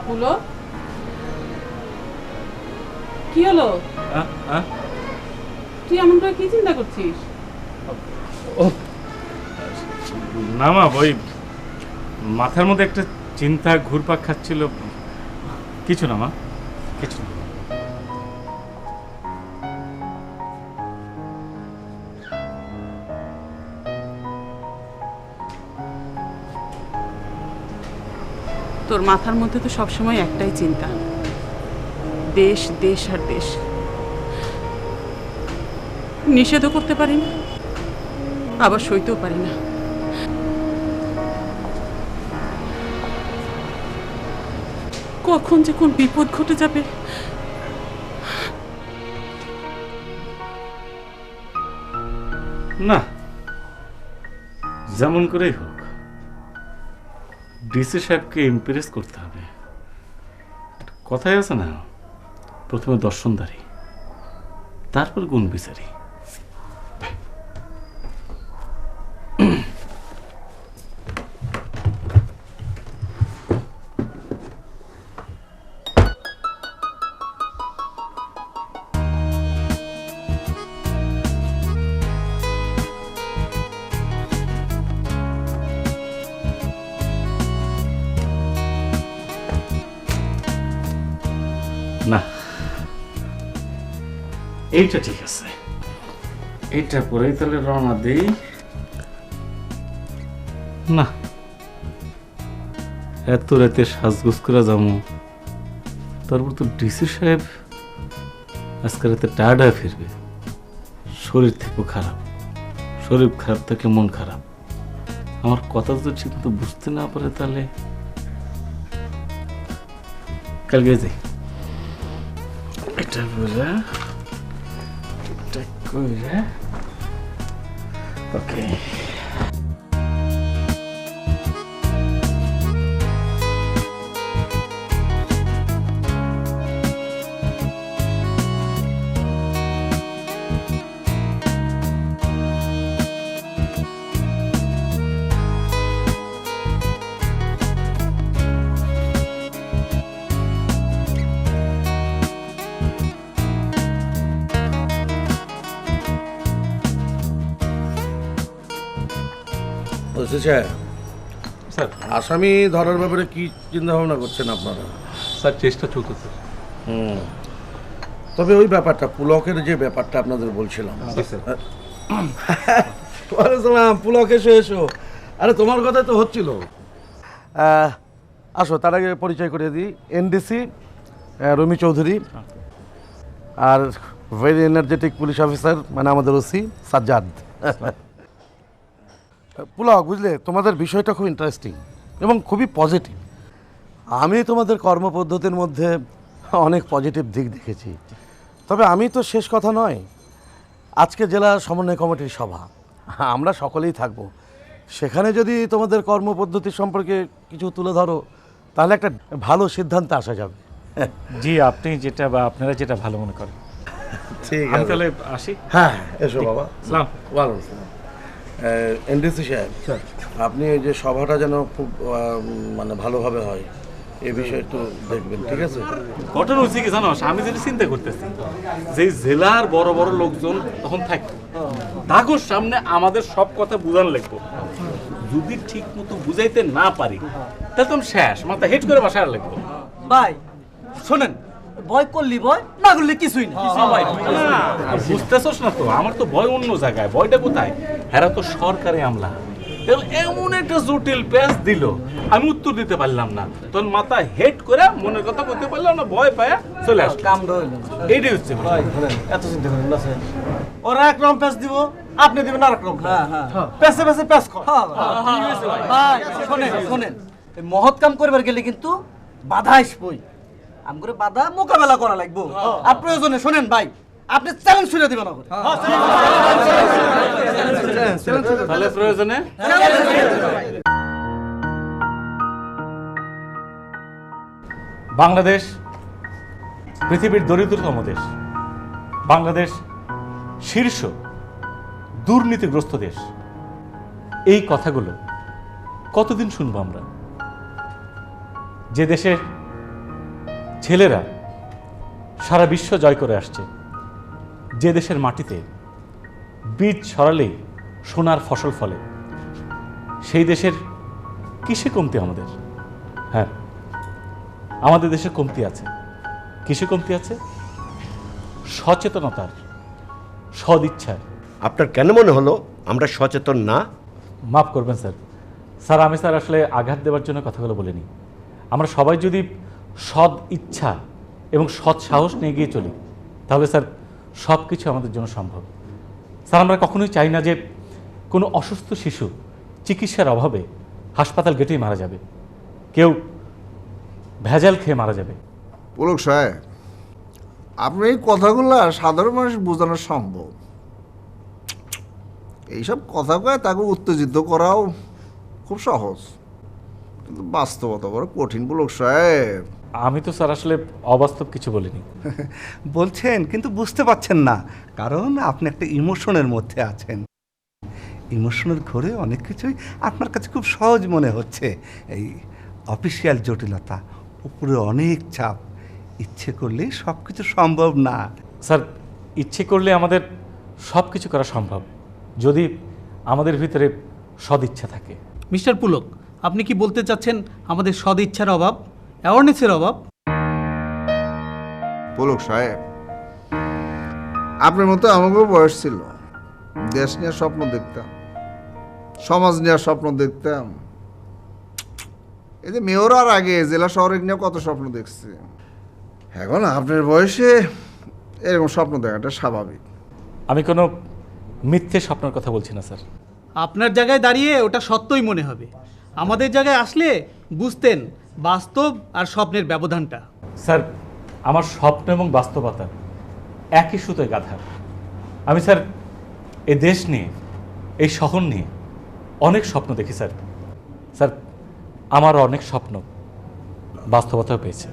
হলো কি হলো? তুই এমন করে কি চিন্তা করছিস? না মা, ওই মাথার মধ্যে একটা চিন্তা ঘুরপাক খাচ্ছিল। কিছু না মা, কিছু না। তোর মাথার মধ্যে তো সবসময় একটাই চিন্তা, দেশ দেশ আর দেশ। নিষেধও করতে পারি না, আবার সইতেও পারি না। কখন যে কোন বিপদ ঘটে যাবে। না, যেমন করেই হোক ডিসি সাহেবকে ইমপ্রেস করতে হবে। কথাই আছে না, প্রথমে দর্শনদারি, তারপর গুণ বিচারি। না, এইটা ঠিক আছে। এইটা পরেই তাহলে রওনা দেই। না, এত রাতে সাজগোজ করে যাবো, তারপর তো ডিসি সাহেব আজকে রাতে টায়ার্ড হয়ে ফিরবে। শরীর থেকেও খারাপ, শরীর খারাপ থেকে মন খারাপ। আমার কথা তো ঠিক মতো বুঝতে না পারে, তাহলে কালকে যাই। এটা বুঝা এটা কইরা ওকে। স্যার, আসামি ধরার ব্যাপারে কি চিন্তা ভাবনা করছেন আপনারা? স্যার চেষ্টা চলতেছে। তবে ওই ব্যাপারটা পুলকের যে ব্যাপারটা আপনাদের বলছিলাম। পুলক এসো এসো। আরে তোমার কথা তো হচ্ছিল। আসো, তার আগে পরিচয় করে দিই। এনডিসি রমি চৌধুরী, আর ভেরি এনার্জেটিক পুলিশ অফিসার মানে আমাদের ওসি সাজ্জাদ। পুলক, বুঝলে তোমাদের বিষয়টা খুব ইন্টারেস্টিং এবং খুবই পজিটিভ। আমি তোমাদের কর্মপদ্ধতির মধ্যে অনেক পজিটিভ দিক দেখেছি। তবে আমি তো শেষ কথা নয়, আজকে জেলা সমন্বয় কমিটির সভা, আমরা সকলেই থাকব। সেখানে যদি তোমাদের কর্মপদ্ধতি সম্পর্কে কিছু তুলে ধরো, তাহলে একটা ভালো সিদ্ধান্তে আসা যাবে। জি, আপনি যেটা বা আপনারা যেটা ভালো মনে করেন। ঠিক আমি আছে, তাহলে আসি। হ্যাঁ এসো বাবা। সালাম। ওয়ালাইকুম আসসালাম। এনডিসি সাহেব, আপনি এই যে সভাটা যেন খুব মানে ভালোভাবে হয়, এ বিষয়ে একটু দেখবেন, ঠিক আছে? ঘটনা হচ্ছে কি জানো, আমি যেটা চিন্তা করতেছি, যে জেলার বড় বড় লোকজন তখন থাকতো, তাগোর সামনে আমাদের সব কথা বুঝানো লাগবে। যদি ঠিক মতো বুঝাইতে না পারি, তাহলে তো শেষ, মাথা হেট করে বাসায় লাগবে। ভাই শোনেন, ভয় করলি ভয়, না করলে কিছুই না। বুঝতেছস না তো, আমার তো ভয় অন্য জায়গায়। ভয়টা কোথায়? হেরা তো সরকারি আমলা, এমন একটা জটিল প্যাচ দিল, আমি উত্তর দিতে পারলাম না। তোর মাথা হেড করে মনের কথা বলতে পারলাম না, ভয় পায়া চলে আসলাম। এইটাই হচ্ছে এত চিন্তা করেন না স্যার, ওরা একরকম প্যাচ দিব, আপনি দিবেন আর একরকম। প্যাচে প্যাচে প্যাচ কর। ভাই শোনেন শোনেন, এই মহৎ কাম করবার গেলে কিন্তু বাধা আসবই। আম করে বাধা মোকাবেলা করা লাগবে। আর প্রয়োজনে শোনেন ভাই, আপনি চ্যালেঞ্জ ছুড়ে দিবেন না। তাহলে প্রয়োজনে বাংলাদেশ পৃথিবীর দরিদ্রতম দেশ, বাংলাদেশ শীর্ষ দুর্নীতিগ্রস্ত দেশ। এই কথাগুলো কতদিন শুনবো আমরা? যে দেশের ছেলেরা সারা বিশ্ব জয় করে আসছে, যে দেশের মাটিতে বীজ ছড়ালেই সোনার ফসল ফলে, সেই দেশের কিসে কমতি আমাদের? হ্যাঁ, আমাদের দেশের কমতি আছে। কিসে কমতি আছে? সচেতনতার, সদিচ্ছার। আপনার কেন মনে হলো আমরা সচেতন না? মাফ করবেন স্যার, আমি আসলে আঘাত দেওয়ার জন্য কথাগুলো বলিনি। আমরা সবাই যদি সৎ ইচ্ছা এবং সৎ সাহস নিয়ে গিয়ে চলি, তাহলে স্যার সব কিছু আমাদের জন্য সম্ভব। স্যার, আমরা কখনোই চাই না যে কোনো অসুস্থ শিশু চিকিৎসার অভাবে হাসপাতাল গেটেই মারা যাবে, কেউ ভেজাল খেয়ে মারা যাবে। পুলক সাহেব, আপনার এই কথাগুলো সাধারণ মানুষ বোঝানো সম্ভব। এইসব কথা কয়ে তাকে উত্তেজিত করাও খুব সহজ, কিন্তু বাস্তবতা বড় কঠিন পুলক সাহেব। আমি তো স্যার আসলে অবাস্তব কিছু বলিনি। বলছেন কিন্তু বুঝতে পারছেন না, কারণ আপনি একটা ইমোশনের মধ্যে আছেন। ইমোশনের ঘরে অনেক কিছুই আপনার কাছে খুব সহজ মনে হচ্ছে। এই অফিসিয়াল জটিলতা, উপরে অনেক চাপ, ইচ্ছে করলেই সব কিছু সম্ভব না। স্যার, ইচ্ছে করলে আমাদের সব কিছু করা সম্ভব, যদি আমাদের ভিতরে সদিচ্ছা থাকে। মিস্টার পুলক, আপনি কি বলতে চাচ্ছেন আমাদের সদিচ্ছার অভাব, অ্যাওয়ারনেসের অভাব? পুলক সাহেব, আপনার মতো আমাকেও বয়স ছিল, দেশ নিয়ে স্বপ্ন দেখতাম, সমাজ নিয়ে স্বপ্ন দেখতাম। এই যে মেয়র আর আগে জেলা শহরে নিয়ে কত স্বপ্ন দেখছি। এখন আপনার বয়সে এরকম স্বপ্ন দেখাটা স্বাভাবিক। আমি কোনো মিথ্যে স্বপ্নের কথা বলছি না স্যার। আপনার জায়গায় দাঁড়িয়ে ওটা সত্যই মনে হবে, আমাদের জায়গায় আসলে বুঝতেন বাস্তব আর স্বপ্নের ব্যবধানটা। স্যার, আমার স্বপ্ন এবং বাস্তবতা একই সুতোয় গাঁথা। আমি স্যার এই দেশ নিয়ে, এই শহর নিয়ে অনেক স্বপ্ন দেখি স্যার। স্যার, আমার অনেক স্বপ্ন বাস্তবতাও পেয়েছে,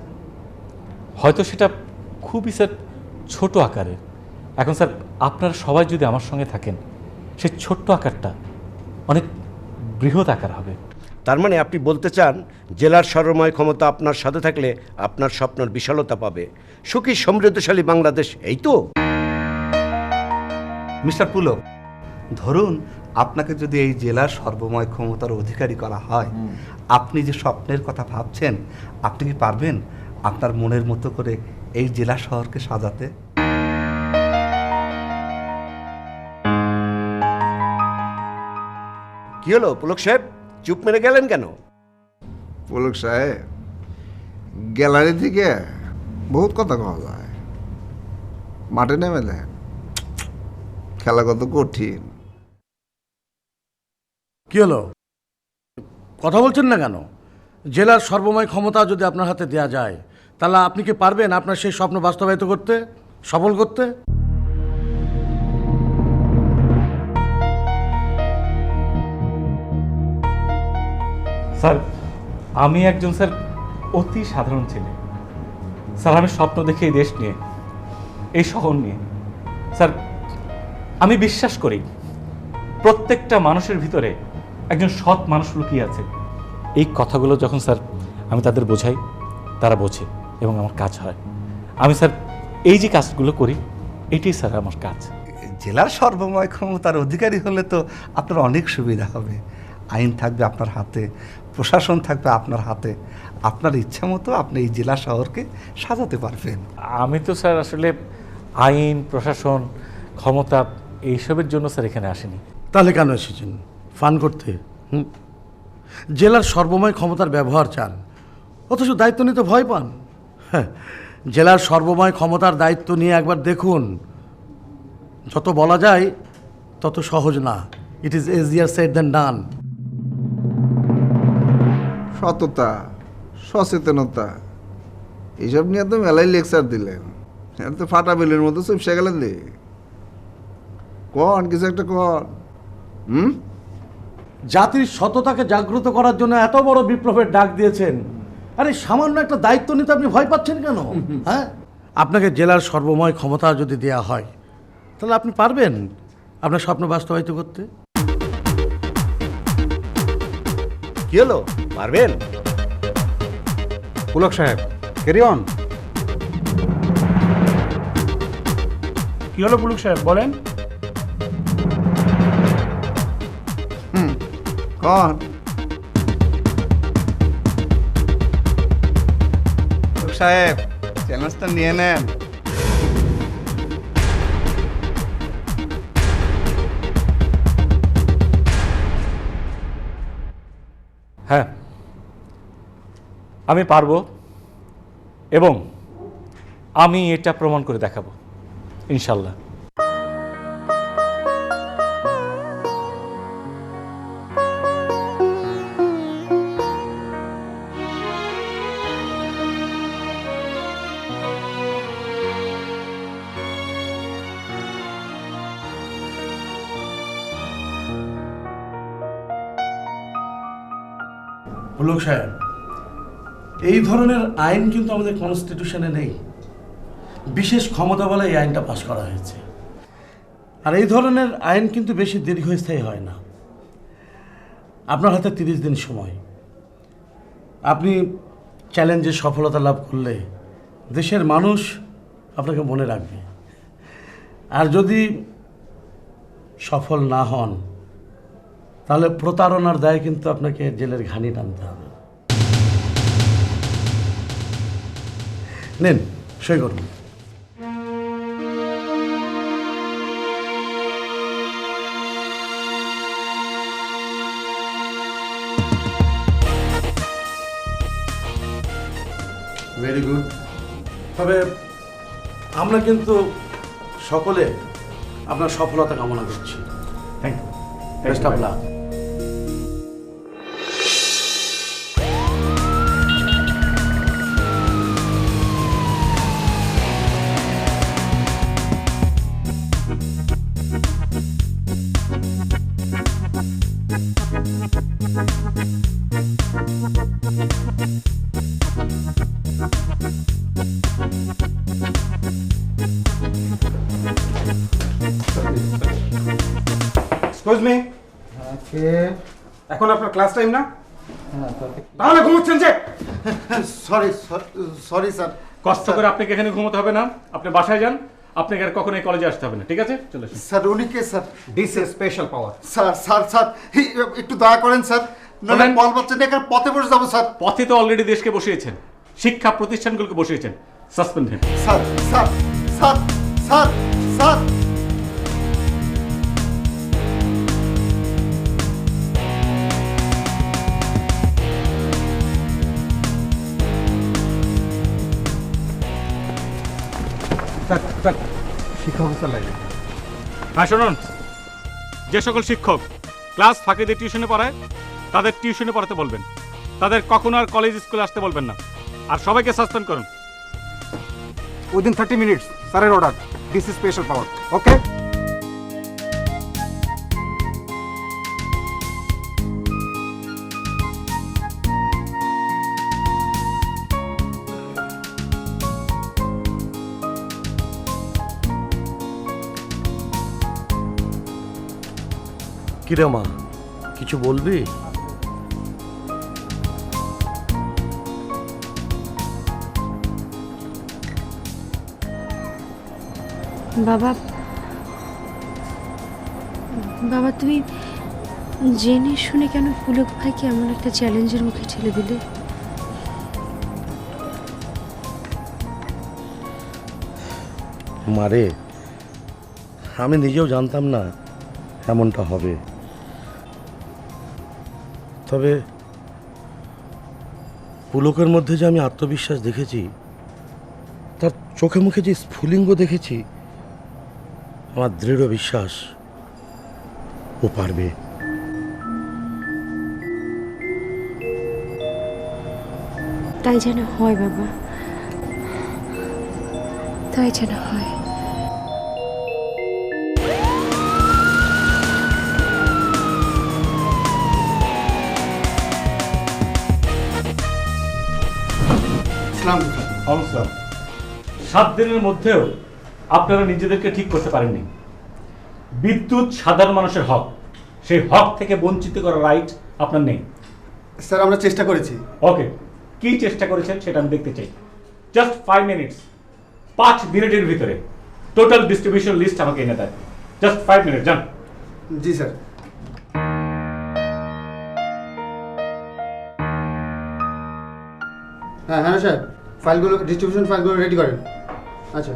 হয়তো সেটা খুবই স্যার ছোট আকারের। এখন স্যার আপনারা সবাই যদি আমার সঙ্গে থাকেন, সেই ছোট্ট আকারটা অনেক বৃহৎ আকার হবে। তার মানে আপনি বলতে চান জেলার সর্বময় ক্ষমতা আপনার সাথে থাকলে আপনার স্বপ্নের বিশালতা পাবে, সুখী সমৃদ্ধশালী বাংলাদেশ, এই তো? মিস্টার পুলক, ধরুন আপনাকে যদি এই জেলার সর্বময় ক্ষমতার অধিকারী করা হয়, আপনি যে স্বপ্নের কথা ভাবছেন, আপনি কি পারবেন আপনার মনের মতো করে এই জেলা শহরকে সাজাতে? কি হলো পুলক সাহেব, চুপ মেরে গেলেন কেন? পুলক সাহেব, গ্যালারি থেকে বহুত কথা কওয়া যায়, মাঠে নেমে দেন, খেলা কত কঠিন। কি হলো, কথা বলছেন না কেন? জেলার সর্বময় ক্ষমতা যদি আপনার হাতে দেয়া যায়, তাহলে আপনি কি পারবেন আপনার সেই স্বপ্ন বাস্তবায়িত করতে, সফল করতে? স্যার, আমি একজন স্যার অতি সাধারণ ছেলে স্যার। আমি স্বপ্ন দেখি এই দেশ নিয়ে, এই শহর নিয়ে। স্যার, আমি বিশ্বাস করি প্রত্যেকটা মানুষের ভিতরে একজন সৎ মানুষ লুকিয়ে আছে। এই কথাগুলো যখন স্যার আমি তাদের বোঝাই, তারা বোঝে এবং আমার কাজ হয়। আমি স্যার এই যে কাজগুলো করি, এটাই স্যার আমার কাজ। জেলার সর্বময় ক্ষমতার অধিকারী হলে তো আপনার অনেক সুবিধা হবে। আইন থাকবে আপনার হাতে, প্রশাসন থাকবে আপনার হাতে, আপনার ইচ্ছা মতো আপনি এই জেলা শহরকে সাজাতে পারবেন। আমি তো স্যার আসলে আইন, প্রশাসন, ক্ষমতা এইসবের জন্য স্যার এখানে আসেনি। তাহলে কেন এসেছেন? ফান করতে? জেলার সর্বময় ক্ষমতার ব্যবহার চান, অথচ দায়িত্ব নিতে ভয় পান। হ্যাঁ, জেলার সর্বময় ক্ষমতার দায়িত্ব নিয়ে একবার দেখুন। যত বলা যায় তত সহজ না। It is easier said than done. সততা, সচেতনতা, এইসব নিয়ে তো মেলাই লেকচার দিলেন, তো ফাটা বিলের মতো চুপসে গেলেন। দি কন কিছু একটা কন। জাতির সততাকে জাগ্রত করার জন্য এত বড় বিপ্লবের ডাক দিয়েছেন, আরে সামান্য একটা দায়িত্ব নিতে আপনি ভয় পাচ্ছেন কেন? হ্যাঁ, আপনাকে জেলার সর্বময় ক্ষমতা যদি দেয়া হয়, তাহলে আপনি পারবেন আপনার স্বপ্ন বাস্তবায়িত করতে? কি হলো, পারবেন? পুলক সাহেব, ক্যারি অন। কি হলো পুলক সাহেব, বলেন। কন। সাহেব, চ্যালেঞ্জটা নিয়ে নেন। হ্যাঁ, আমি পারবো এবং আমি এটা প্রমাণ করে দেখাবো ইনশাল্লাহ। পুলক সাহেব, এই ধরনের আইন কিন্তু আমাদের কনস্টিটিউশনে নেই। বিশেষ ক্ষমতা বলে এই আইনটা পাশ করা হয়েছে। আর এই ধরনের আইন কিন্তু বেশি দীর্ঘস্থায়ী হয় না। আপনার হাতে 30 দিন সময়। আপনি চ্যালেঞ্জে সফলতা লাভ করলে দেশের মানুষ আপনাকে মনে রাখবে। আর যদি সফল না হন, তাহলে প্রতারণার দায়ে কিন্তু আপনাকে জেলের ঘানি টানতে হবে। নেন, সই করুন। Very good. তবে আমরা কিন্তু সকলে আপনার সফলতা কামনা করছি। Thank you. Best of luck. Excuse me, এখন আপনার ক্লাস টাইম না? তাহলে ঘুমোচ্ছেন যে? Sorry sir. কষ্ট করে আপনাকে এখানে ঘুমোতে হবে না, আপনি বাসায় যান। আপনাকে আর কখনোই কলেজে আসতে হবে না, ঠিক আছে? চলে আসুন। স্যার উনি কে sir? This is special power. Sir sir sir একটু দয়া করেন স্যার, নাহলে বল বাচ্চা নিয়ে এখানে পথে বসে যাবো স্যার। পথে তো অলরেডি দেশকে বসিয়েছেন, শিক্ষা প্রতিষ্ঠানগুলোকে বসিয়েছেন। Suspend him. Sir sir sir sir sir শিক্ষা অবস্থার লাইনে। হ্যাঁ শুনুন, যে সকল শিক্ষক ক্লাস ফাঁকি দিয়ে টিউশনে পড়ায় তাদের টিউশনে পড়াতে বলবেন, তাদের কখনো আর কলেজ স্কুলে আসতে বলবেন না, আর সবাইকে সাসপেন্ড করুন। উইদিন 30 মিনিটস স্যারের order. This is special power. Okay? কিরে মা, কিছু বলবি? বাবা, বাবা তুমি জেনে শুনে কেন পুলক ভাইকে এমন একটা চ্যালেঞ্জের মুখে ঠেলে দিলে? মারে, আমি নিজেও জানতাম না এমনটা হবে। তবে পুলকের মধ্যে যে আমি আত্মবিশ্বাস দেখেছি, তার চোখে মুখে যে স্ফুলিঙ্গ দেখেছি, আমার দৃঢ় বিশ্বাস ও পারবে। তাই যেন হয় বাবা, তাই যেন হয়। অবশ্যই 7 দিনের মধ্যেও আপনারা নিজেদেরকে ঠিক করতে পারেননি। বিদ্যুৎ সাধারণ মানুষের হক, সেই হক থেকে বঞ্চিত করার রাইট আপনার নেই। স্যার আমরা চেষ্টা করেছি। ওকে, কি চেষ্টা করেছেন সেটা আমি দেখতে চাই। জাস্ট 5 মিনিটস, 5 মিনিটের ভিতরে টোটাল ডিস্ট্রিবিউশন লিস্ট আমাকে এনে দেয়। জাস্ট 5 মিনিট, যান। জি স্যার। হ্যাঁ হ্যাঁ স্যার, ফাইলগুলো ডিস্ট্রিবিউশন ফাইলগুলো রেডি করেন। আচ্ছা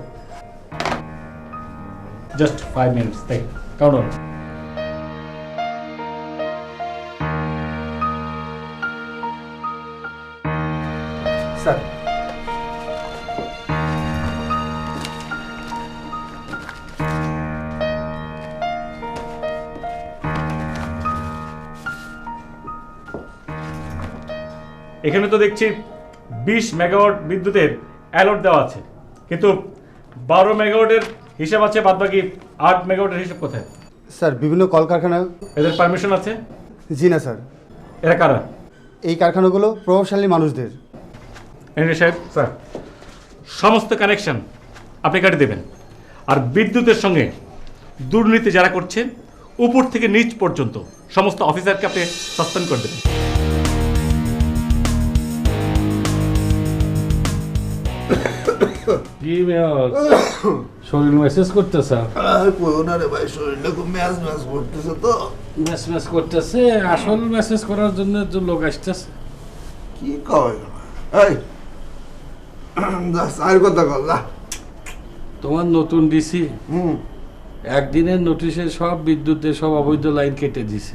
জাস্ট 5 মিনিটস, তাই কাউন্ট অন। স্যার এখানে তো দেখছি 20 মেগাওয়াট বিদ্যুতের অ্যালার্ট দেওয়া আছে, কিন্তু 12 মেগাওয়াটের হিসাব আছে, বাদবাকি 8 মেগাওয়াটের হিসাব কোথায়? স্যার বিভিন্ন কলকারখানা। এদের পারমিশন আছে? জি না স্যার। এরা কারা? এই কারখানাগুলো প্রভাবশালী মানুষদের। এনডি সাহেব, স্যার, সমস্ত কানেকশন আপনি কাটে দেবেন, আর বিদ্যুতের সঙ্গে দুর্নীতি যারা করছে উপর থেকে নিচ পর্যন্ত সমস্ত অফিসারকে আপনি সাসপেন্ড করে দেবেন। কি শরীর মেসেজ করতেছে? রে ভাই, শরীরটা খুব ম্যাচ ম্যাচ করতেছে তো। মেসেজ করতেছে, আসল মেসেজ করার জন্য তো লোক আসতেছে। কি কয় এই আর কথা কল্লা তোমার নতুন ডিসি একদিনের নোটিশে সব বিদ্যুতের সব অবৈধ লাইন কেটে দিছে।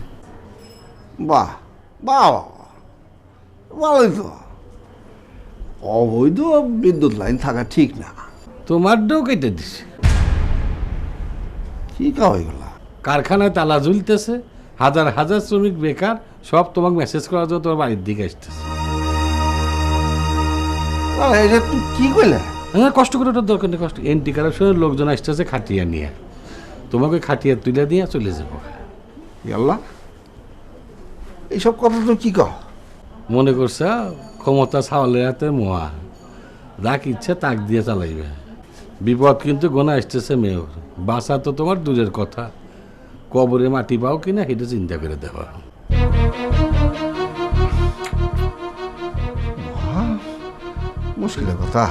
বাহ বাহ, ভালোই তো। অবৈধ বিদ্যুৎ লাইন থাকা ঠিক না। তোমারটাও কেটে দিছে। কি কাও এগুলা? কারখানায় তালা ঝুলতেছে, হাজার হাজার শ্রমিক বেকার, সব তোমাকে মেসেজ করার জন্য তোমার বাড়ির দিকে আসতেছে। এটা তুই কি কইলা? হ্যাঁ, কষ্ট করে ওটার দরকার নেই, কষ্ট। এন্টি কারাপশনের লোকজন আসতেছে খাটিয়া নিয়ে, তোমাকে খাটিয়া তুলে দিয়ে চলে যাবো। আল্লাহ, এইসব কথা তুমি কি কও? মনে করছে ক্ষমতা ছাওয়ালের হাতে মোয়া, যাক ইচ্ছে তাক দিয়ে চালাইবে। বিপদ কিন্তু গোনা আসতেছে মেয়র, বাসা তো তোমার দূরের কথা, কবরে মাটি পাও কিনা সেটা চিন্তা করে দেওয়া। মুশকিলের কথা।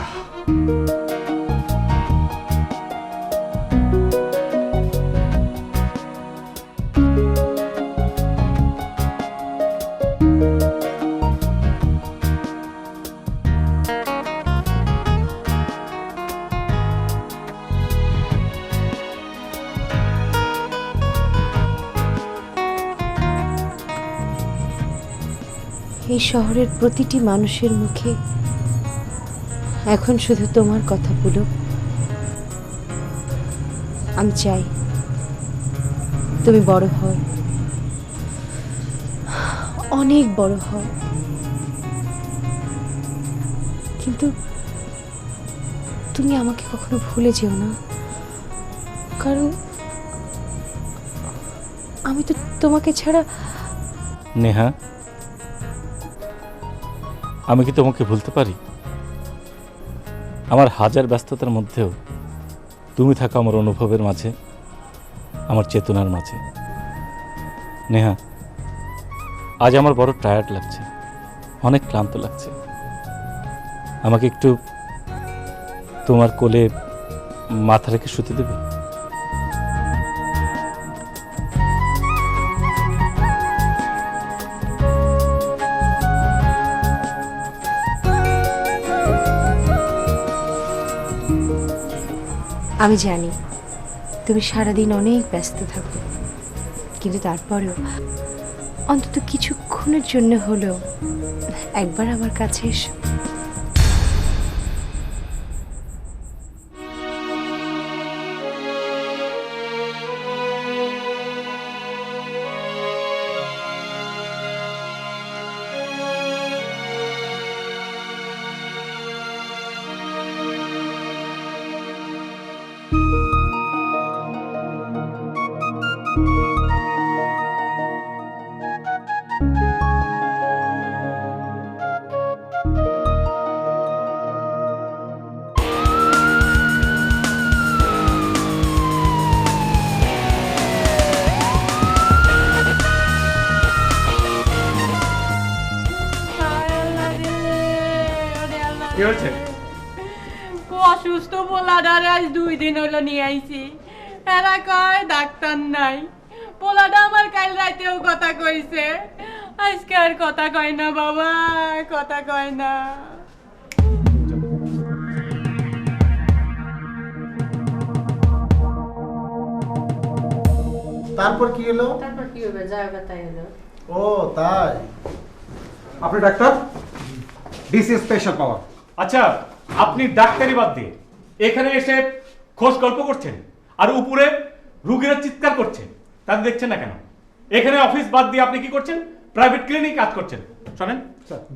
এই শহরের প্রতিটি মানুষের মুখে এখন শুধু তোমার কথা পুলক। আমি চাই তুমি বড় হও, অনেক বড় হও, কিন্তু তুমি আমাকে কখনো ভুলে যেও না, কারণ আমি তো তোমাকে ছাড়া। নেহা, আমি কি তোমাকে ভুলতে পারি? আমার হাজার ব্যস্ততার মধ্যেও তুমি থাকো আমার অনুভবের মাঝে, আমার চেতনার মাঝে। নেহা, আজ আমার বড় টায়ার্ড লাগছে, অনেক ক্লান্ত লাগছে। আমাকে একটু তোমার কোলে মাথা রেখে শুতে দেবে? আমি জানি তুমি সারাদিন অনেক ব্যস্ত থাকো, কিন্তু তারপরেও অন্তত কিছুক্ষণের জন্য হলেও একবার আমার কাছে এসো। কি হয়েছে? অসুস্থ পোলাডারে আজ 2 দিন হলো নিয়ে আইছি, এরা কয় ডাক্তার নাই। পোলাডা আমার কাল রাতেও কথা কইছে, আজকে আর কথা কয় না বাবা, কথা কয় না। তারপর কি হলো? তারপর কি হবে? জায়গা তাই হলো। ও তাই? আপনি ডাক্তার? ডিসি স্পেশাল পাওয়ার। আচ্ছা, আপনি ডাক্তারি বাদ দিয়ে এখানে এসে খোঁজ গল্প করছেন আর উপরে রুগীরা চিৎকার করছে, তাদের দেখছেন না কেন? এখানে অফিস বাদ দিয়ে আপনি কি করছেন? প্রাইভেট ক্লিনিক কাজ করছেন। শোনেন,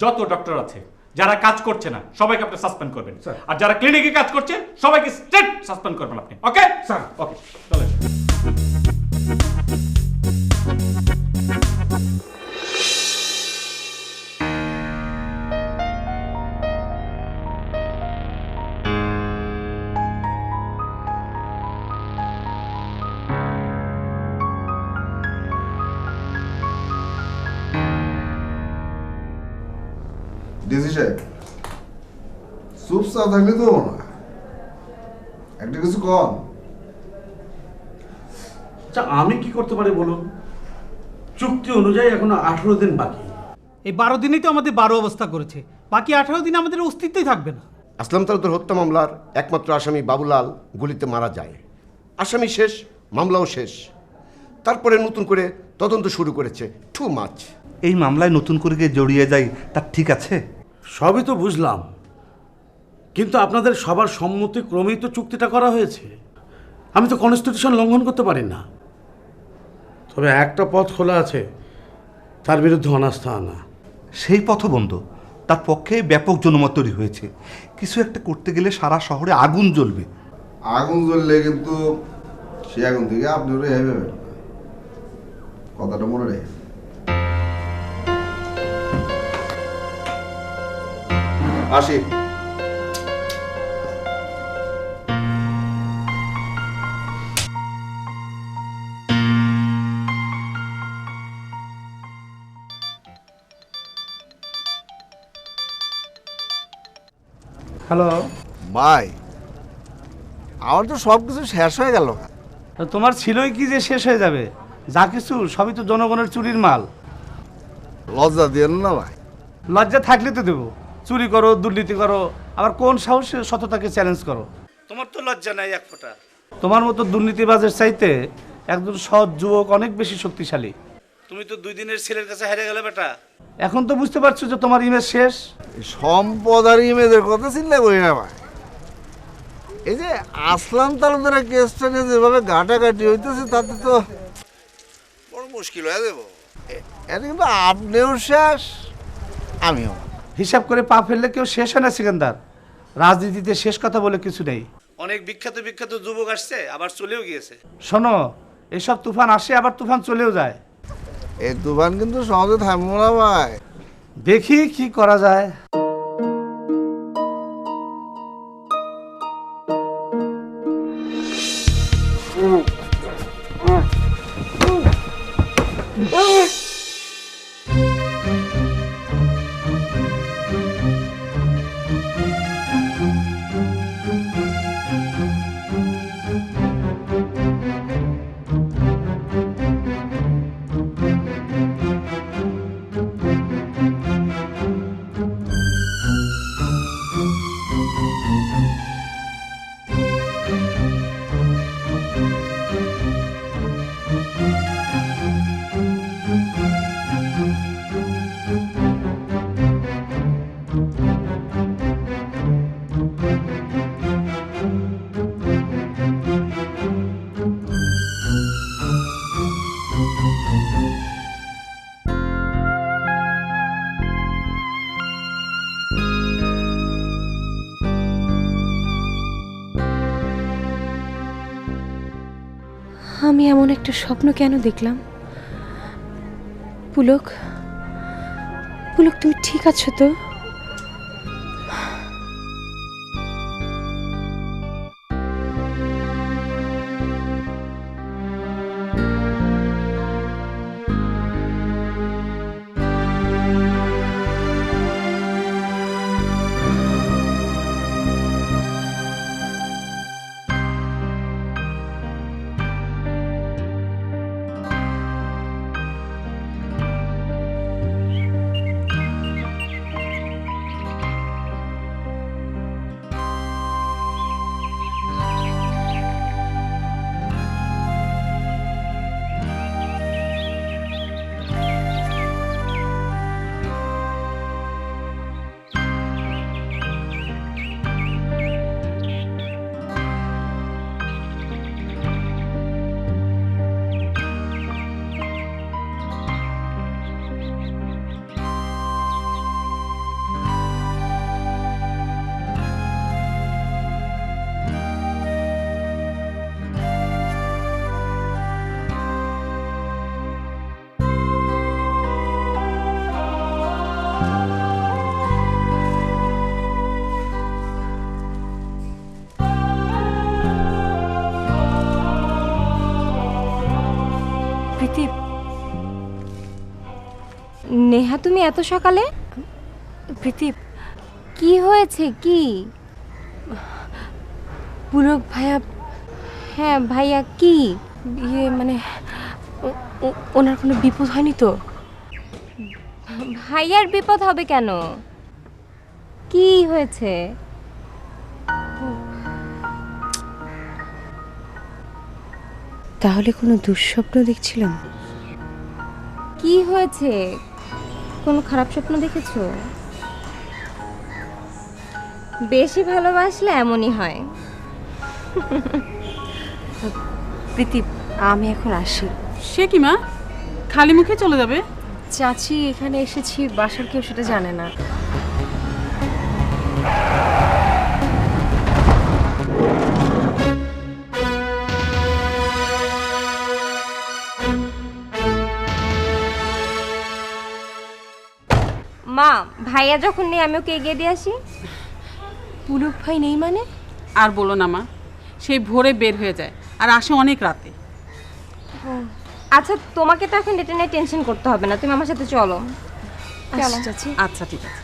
যত ডক্টর আছে যারা কাজ করছে না সবাইকে আপনি সাসপেন্ড করবেন, আর যারা ক্লিনিকে কাজ করছে সবাইকে স্ট্রেট সাসপেন্ড করবেন আপনি। Okay sir? ওকে, চলেন। ডিসি সাহেব, চুপচাপ থাকলে তো না, একটা কিছু কন। আচ্ছা, আমি কি করতে পারি বলুন? চুক্তি অনুযায়ী এখনো 18 দিন বাকি। এই 12 দিনই তো আমাদের 12 অবস্থা করেছে, বাকি 18 দিন আমাদের অস্তিত্বই থাকবে না। আসলাম তালুকদার হত্যা মামলার একমাত্র আসামি বাবুলাল গুলিতে মারা যায়। আসামি শেষ, মামলাও শেষ। তারপরে নতুন করে তদন্ত শুরু করেছে। Too much. এই মামলায় নতুন করে গিয়ে জড়িয়ে যাই, তার ঠিক আছে? সবই তো বুঝলাম, কিন্তু আপনাদের সবার সম্মতিক্রমেই তো চুক্তিটা করা হয়েছে। আমি তো কনস্টিটিউশন লঙ্ঘন করতে পারি না। তবে একটা পথ খোলা আছে, তার বিরুদ্ধে অনাস্থা আনা। সেই পথবন্ধ, তার পক্ষে ব্যাপক জনমত তৈরি হয়েছে। কিছু একটা করতে গেলে সারা শহরে আগুন জ্বলবে। আগুন জ্বললে কিন্তু সে আগুন থেকে আপনি রেহাই পাবেন না, কথাটা মনে রেখে। আসি। হ্যালো ভাই, আমার তো সব কিছু শেষ হয়ে গেল। তোমার ছিলই কি যে শেষ হয়ে যাবে? যা কিছু সবই তো জনগণের চুরির মাল। লজ্জা দিয়েন না ভাই। লজ্জা থাকলে তো দেবো। চুরি করো, দুর্নীতি করো, আবার কোন সাহসে সততাকে চ্যালেঞ্জ করো? তোমার তো লজ্জা নাই এক ফোঁটা। তোমার মতো দুর্নীতিবাজের চাইতে একজন সৎ যুবক অনেক বেশি শক্তিশালী। তুমি তো 2 দিনের ছেলের কাছে হেরে গেলে বেটা। এখন তো বুঝতে পারছো যে তোমার ইমেজ শেষ। সম্পদ আর ইমেজের কথা চিন্তা করি না ভাই। এই যে আসলাম তালুকদারের কেসটা নিয়ে যেভাবে ঘাটাঘাটি হইতেছে, তাতে তো বড় মুশকিল হয়ে যাবো। এটা কিন্তু আপনিও শেষ, আমিও। হিসাব করে পা ফেললে কেউ শেষ হয় না সিকান্দার। রাজনীতিতে শেষ কথা বলে কিছু নেই। অনেক বিখ্যাত বিখ্যাত যুবক আসছে, আবার চলেও গিয়েছে। শোনো, এসব তুফান আসে, আবার তুফান চলেও যায়। এই তুফান কিন্তু সহজে থামবো না ভাই। দেখি কি করা যায়। আমি এমন একটা স্বপ্ন কেন দেখলাম? পুলক, পুলক, তুমি ঠিক আছো তো? নেহা, তুমি এত সকালে? প্রীতি, কি হয়েছে? কি? পুলক ভাইয়া। হ্যাঁ ভাইয়া, কি? ইয়ে মানে ওনার কোনো বিপদ হয়নি তো? ভাইয়ার বিপদ হবে কেন? কি হয়েছে? তাহলে কোনো দুঃস্বপ্ন দেখছিলাম? কি হয়েছে? কোনো খারাপ স্বপ্ন দেখেছো? বেশি ভালোবাসলে এমনই হয়। প্রীতি, আমি এখন আসি। সে কি মা, খালি মুখে চলে যাবে? চাচি, এখানে এসেছি, বাসার কেউ সেটা জানে না। মা, ভাইয়া যখন নেই আমি ওকে এগিয়ে দিয়ে আসি। পুলক ভাই নেই মানে? আর বলো না মা, সেই ভোরে বের হয়ে যায় আর আসে অনেক রাতে। আচ্ছা, তোমাকে তো এখন এটা নিয়ে টেনশন করতে হবে না, তুমি আমার সাথে চলো। চলো চাচি। আচ্ছা ঠিক আছে।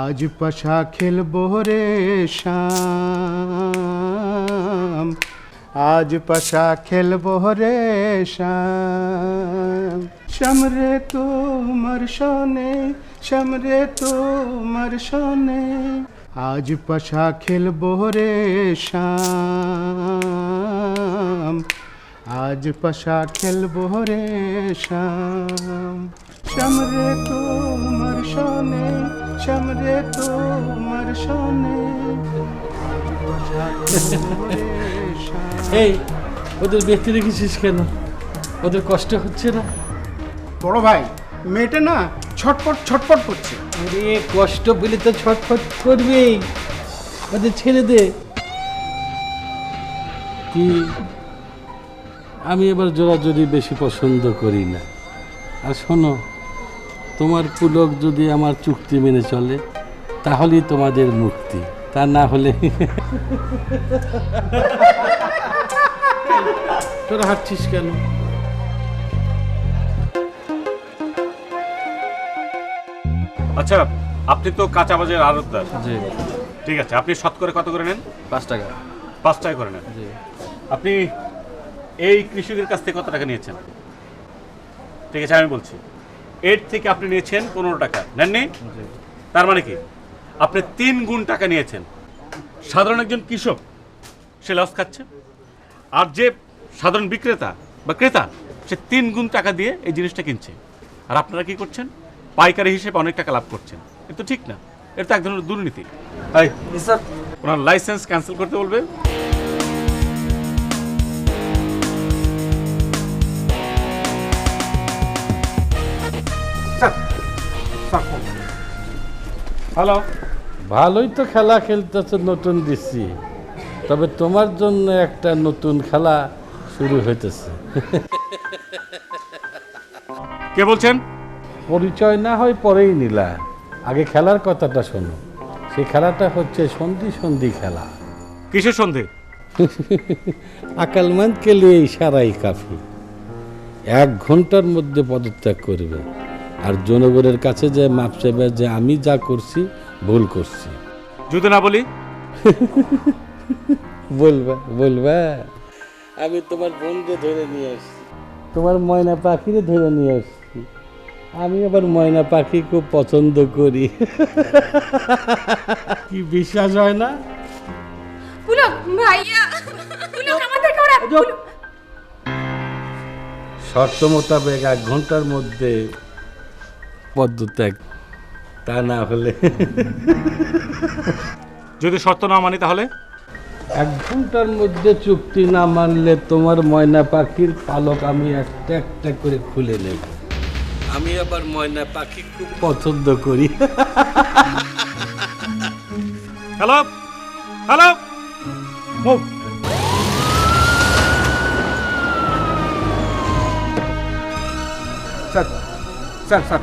आज पशा खेलबो रे शाम, आज पशा खेलबो रे शाम, शमरे तुमर सोने, शमरे तुमर सोने, आज पशा खेलबो रे शाम, आज पशा खेलबो रे शाम, शमरे तुमर सोने, शमरे तुमर सोने। এই ওদের ব্যক্তি দেখেছিস কেন? ওদের কষ্ট হচ্ছে না? বড় ভাই, মেয়েটা না ছটপট ছটপট করছে। আরে কষ্ট পেলে তো ছটফট করবেই, ওদের ছেড়ে দে। কি, আমি এবার জোরাজোরি বেশি পছন্দ করি না। আর শোনো, তোমার পুলক যদি আমার চুক্তি মেনে চলে তাহলেই তোমাদের মুক্তি, তা না হলে তোরা হাঁটছিস কেন? আচ্ছা, আপনি তো কাঁচা বাজারের আড়তদার। জি। ঠিক আছে, আপনি শতকরা কত করে নেন? 5 টাকা। 5 টাকা করে নেন। জি। আপনি এই কৃষকের কাছ থেকে কত টাকা নিয়েছেন? ঠিক আছে, আমি বলছি, এর থেকে আপনি নিয়েছেন 15 টাকা, নেননি? তার মানে কি আপনি 3 গুণ টাকা নিয়েছেন। সাধারণ একজন কৃষক সে লস খাচ্ছে, আর যে সাধারণ বিক্রেতা বা ক্রেতা সে 3 গুণ টাকা দিয়ে এই জিনিসটা কিনছে। আর আপনারা কি করছেন? পাইকারি হিসেবে অনেক টাকা লাভ করছেন। এটা তো ঠিক না, এটা তো এক ধরনের দুর্নীতি। স্যার, ওনার লাইসেন্স ক্যান্সেল করতে বলবে। হ্যালো, ভালোই তো খেলা খেলতেছ নতুন দিচ্ছি, তবে তোমার জন্য একটা নতুন খেলা শুরু হইতেছে। কে বলছেন? পরিচয় না হয় পরেই নিলা, আগে খেলার কথাটা শোনো। সেই খেলাটা হচ্ছে সন্ধি সন্ধি খেলা। কিসের সন্ধি? আকালমানকে লিয়ে ইশারাই কাফি। 1 ঘন্টার মধ্যে পদত্যাগ করবে, আর জনগণের কাছে যে মাপ চাইবে যে আমি যা করছি ভুল করছি। যদি না বলি? বলবা বলবা। আমি তোমার বোনকে ধরে নিয়ে আসছি, তোমার ময়না পাখিরে ধরে নিয়ে আসছি। আমি আবার ময়না পাখি খুব পছন্দ করি। কি বিশ্বাস হয় না? পুলক ভাইয়া, পুলক আমাদের ওরা শর্ত মোতাবেক 1 ঘন্টার মধ্যে পদত্যাগ, তা না হলে যদি শর্ত না মানি তাহলে? 1 ঘন্টার মধ্যে চুক্তি না মানলে তোমার ময়না পাখির পালক আমি একটা একটা করে খুলে নেব। আমি আবার ময়না পাখি খুব পছন্দ করি। Hello hello, move. Sir sir sir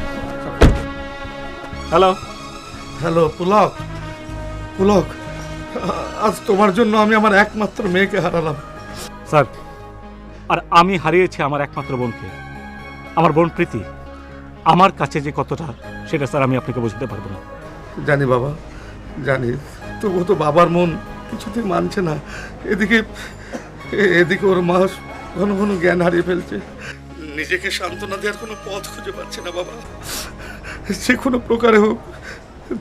hello hello Pulak, Pulak, আজ তোমার জন্য আমি আমার একমাত্র মেয়েকে হারালাম। স্যার, আর আমি হারিয়েছি আমার একমাত্র বোনকে, আমার বোন প্রীতি। আমার কাছে যে কতটা, সেটা স্যার আমি আপনাকে বোঝাতে পারবো না। জানি বাবা, জানি, তবুও তো বাবার মন কিছুতেই মানছে না। এদিকে এদিকে ওর মা ঘন ঘন জ্ঞান হারিয়ে ফেলছে, নিজেকে সান্ত্বনা দেওয়ার কোনো পথ খুঁজে পাচ্ছে না। বাবা, যে কোনো প্রকারে হোক,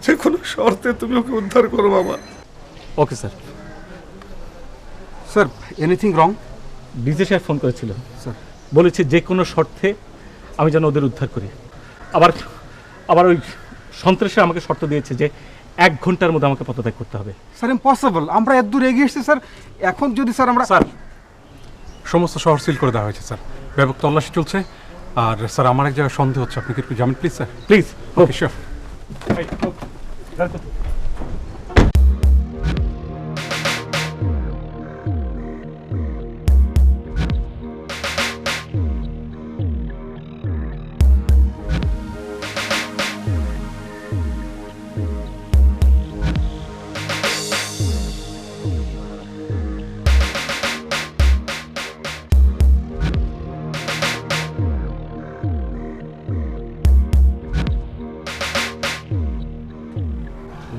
যে কোনো শর্তে তুমি ওকে উদ্ধার করো বাবা। Okay sir. Sir, anything wrong? DJ সাহেব ফোন করেছিল স্যার, বলেছে যে কোনো শর্তে আমি যেন ওদের উদ্ধার করি। আবার আবার ওই সন্ত্রাসী আমাকে শর্ত দিয়েছে যে 1 ঘন্টার মধ্যে আমাকে পদত্যাগ করতে হবে। স্যার, ইম্পসিবল, আমরা এত দূর এগিয়ে এসেছি স্যার। এখন যদি স্যার আমরা স্যার, সমস্ত শহর সিল করে দেওয়া হয়েছে স্যার, ব্যাপক তল্লাশি চলছে। আর স্যার, আমার এক জায়গায় সন্দেহ হচ্ছে, আপনি কি একটু যাবেন please sir? Please. Okay, sure.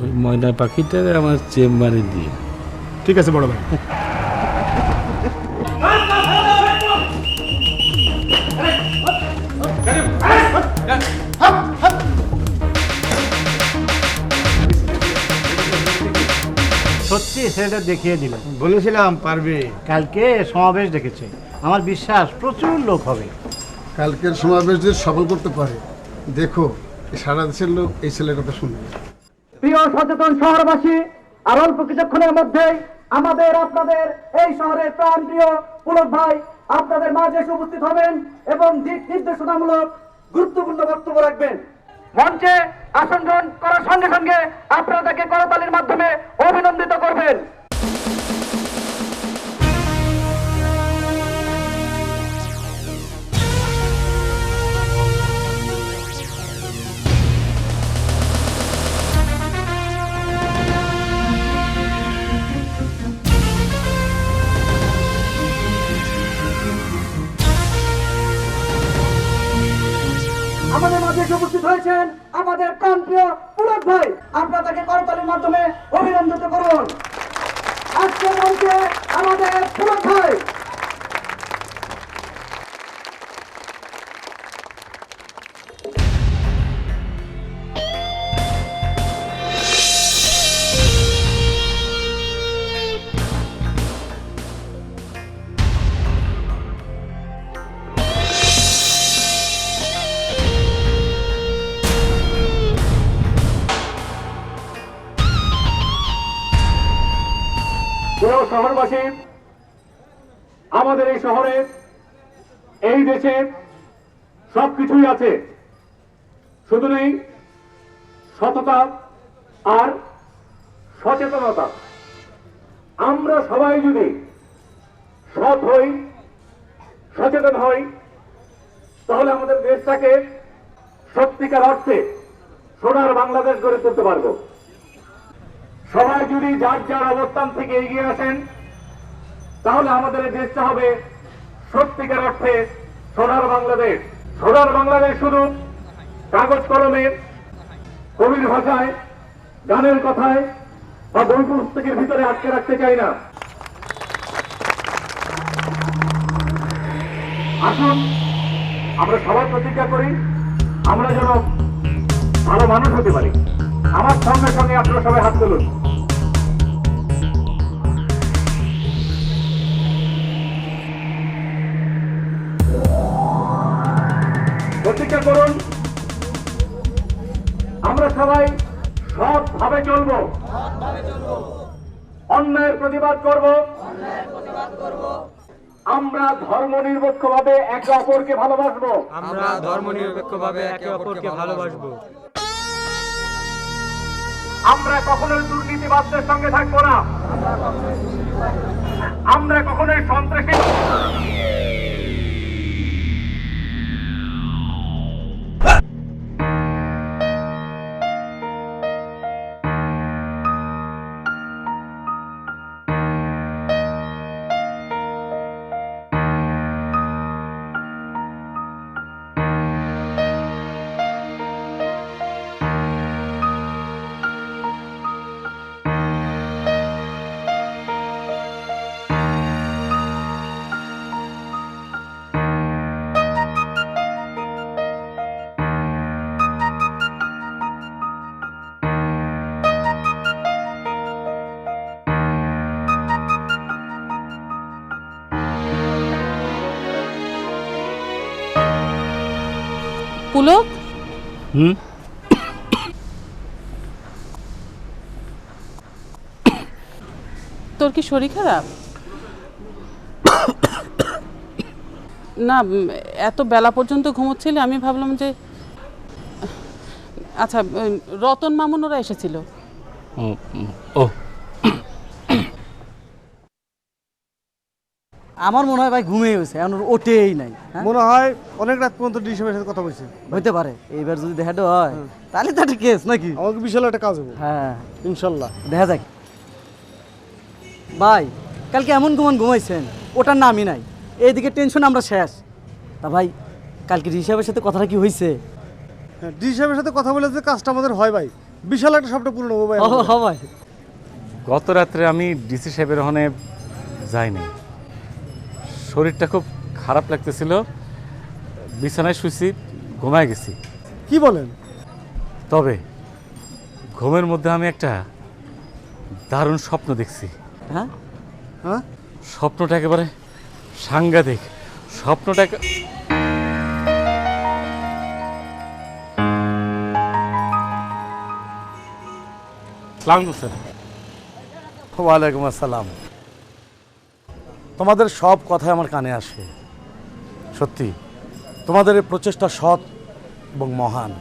ওই ময়না পাখিটারে আমার চেম্বারে দিয়ে। ঠিক আছে বড় ভাই। সত্যি সেটা দেখিয়ে দিল। বলেছিলাম পারবে। কালকে সমাবেশ ডেকেছে, আমার বিশ্বাস প্রচুর লোক হবে। কালকের সমাবেশদের সফল করতে পারে। দেখো, সারা দেশের লোক এই ছেলের কথা শুনবে। প্রিয় সচেতন শহরবাসী, আর অল্প কিছুক্ষণের মধ্যেই আমাদের আপনাদের এই শহরের প্রাণপ্রিয় পুলক ভাই আপনাদের মাঝে এসে উপস্থিত হবেন এবং দিক নির্দেশনামূলক গুরুত্বপূর্ণ বক্তব্য রাখবেন। মঞ্চে আসন গ্রহণ করার সঙ্গে সঙ্গে আপনারা তাকে করতালির মাধ্যমে অভিনন্দিত করবেন। আমাদের মাঝে এসে উপস্থিত হয়েছেন আমাদের প্রাণপ্রিয় পুলক ভাই, আপনারা তাকে করতালির মাধ্যমে অভিনন্দিত করুন। আজকের মঞ্চে আমাদের পুলক ভাই। প্রিয় শহরবাসী, আমাদের এই শহরে, এই দেশে সবকিছুই আছে, শুধু নেই সততা আর সচেতনতা। আমরা সবাই যদি সৎ হই, সচেতন হই, তাহলে আমাদের দেশটাকে সত্যিকার অর্থে সোনার বাংলাদেশ গড়ে তুলতে পারবো। সবাই যদি যার যার অবস্থান থেকে এগিয়ে আসেন, তাহলে আমাদের এই দেশটা হবে সত্যিকার অর্থে সোনার বাংলাদেশ। সোনার বাংলাদেশ শুধু কাগজ কলমে, কবির ভাষায়, গানের কথায় বা বই পুস্তকের ভিতরে আটকে রাখতে চাই না। আসুন আমরা সবাই প্রতিজ্ঞা করি, আমরা যেন ভালো মানুষ হতে পারি। আমার সঙ্গে সঙ্গে আপনারা সবাই হাত তুলুন। প্রতিজ্ঞা করুন, আমরা সবাই সৎভাবে চলবো, অন্যায়ের প্রতিবাদ করব, আমরা ধর্মনিরপেক্ষভাবে একে অপরকে ভালোবাসবো। আমরা ধর্মনিরপেক্ষভাবে একে অপরকে ভালোবাসবো। আমরা কখনোই দুর্নীতিবাদদের সঙ্গে থাকবো না। আমরা কখনোই সন্ত্রাসী পুলক তোর কি শরীর খারাপ? না এত বেলা পর্যন্ত ঘুমোচ্ছিলে, আমি ভাবলাম যে আচ্ছা রতন মামুন ওরা এসেছিল। ও আমার মনে হয় ভাই ঘুমিয়ে গেছে, এখন ওঠেই নাই। মনে হয় অনেক রাত পর্যন্ত ডিসি সাহেবের সাথে কথা বলছে। হইতে পারে, এইবার যদি দেখাটা হয় তাহলে তো একটা কেস নাকি। আমাকে বিশাল একটা কাজ হবে। হ্যাঁ ইনশাল্লাহ দেখা যাক। ভাই কালকে এমন ঘুমাইছেন, ওটার নামই নাই। এইদিকে টেনশন আমরা শেষ। তা ভাই কালকে ডিসি সাহেবের সাথে কথাটা কি হয়েছে? ডিসি সাহেবের সাথে কথা বলে যে কাজটা আমাদের হয় ভাই, বিশাল একটা স্বপ্ন পূরণ হবে ভাই। ভাই গত রাত্রে আমি ডিসি সাহেবের ওখানে যাইনি, শরীরটা খুব খারাপ লাগতেছিল, বিছানায় শুয়েছি, ঘুমায় গেছি। কি বলেন? তবে ঘুমের মধ্যে আমি একটা দারুণ স্বপ্ন দেখছি। হ্যাঁ হ্যাঁ, স্বপ্নটা একেবারে সাংঘাতিক। স্বপ্নটা ওয়ালাইকুম আসসালাম। তোমাদের সব কথাই আমার কানে আসে। সত্যি তোমাদের এই প্রচেষ্টা সৎ এবং মহান।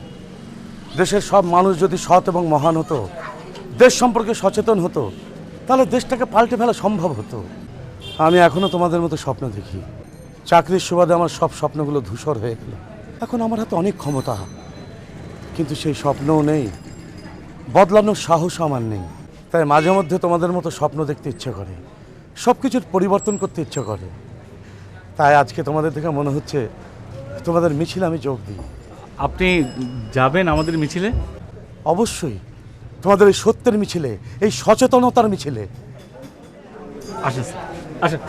দেশের সব মানুষ যদি সৎ এবং মহান হতো, দেশ সম্পর্কে সচেতন হতো, তাহলে দেশটাকে পাল্টে ফেলা সম্ভব হতো। আমি এখনও তোমাদের মতো স্বপ্ন দেখি। চাকরির সুবাদে আমার সব স্বপ্নগুলো ধূসর হয়ে গেল। এখন আমার হাতে অনেক ক্ষমতা, কিন্তু সেই স্বপ্নও নেই, বদলানোর সাহস আমার নেই। তাই মাঝে মধ্যে তোমাদের মতো স্বপ্ন দেখতে ইচ্ছে করে, সব কিছুর পরিবর্তন করতে ইচ্ছে করে। তাই আজকে তোমাদের দেখে মনে হচ্ছে তোমাদের মিছিলে আমি যোগ দিই। আপনি যাবেন আমাদের মিছিলে? অবশ্যই, তোমাদের এই সত্যের মিছিলে, এই সচেতনতার মিছিলে। আসেন আসেন।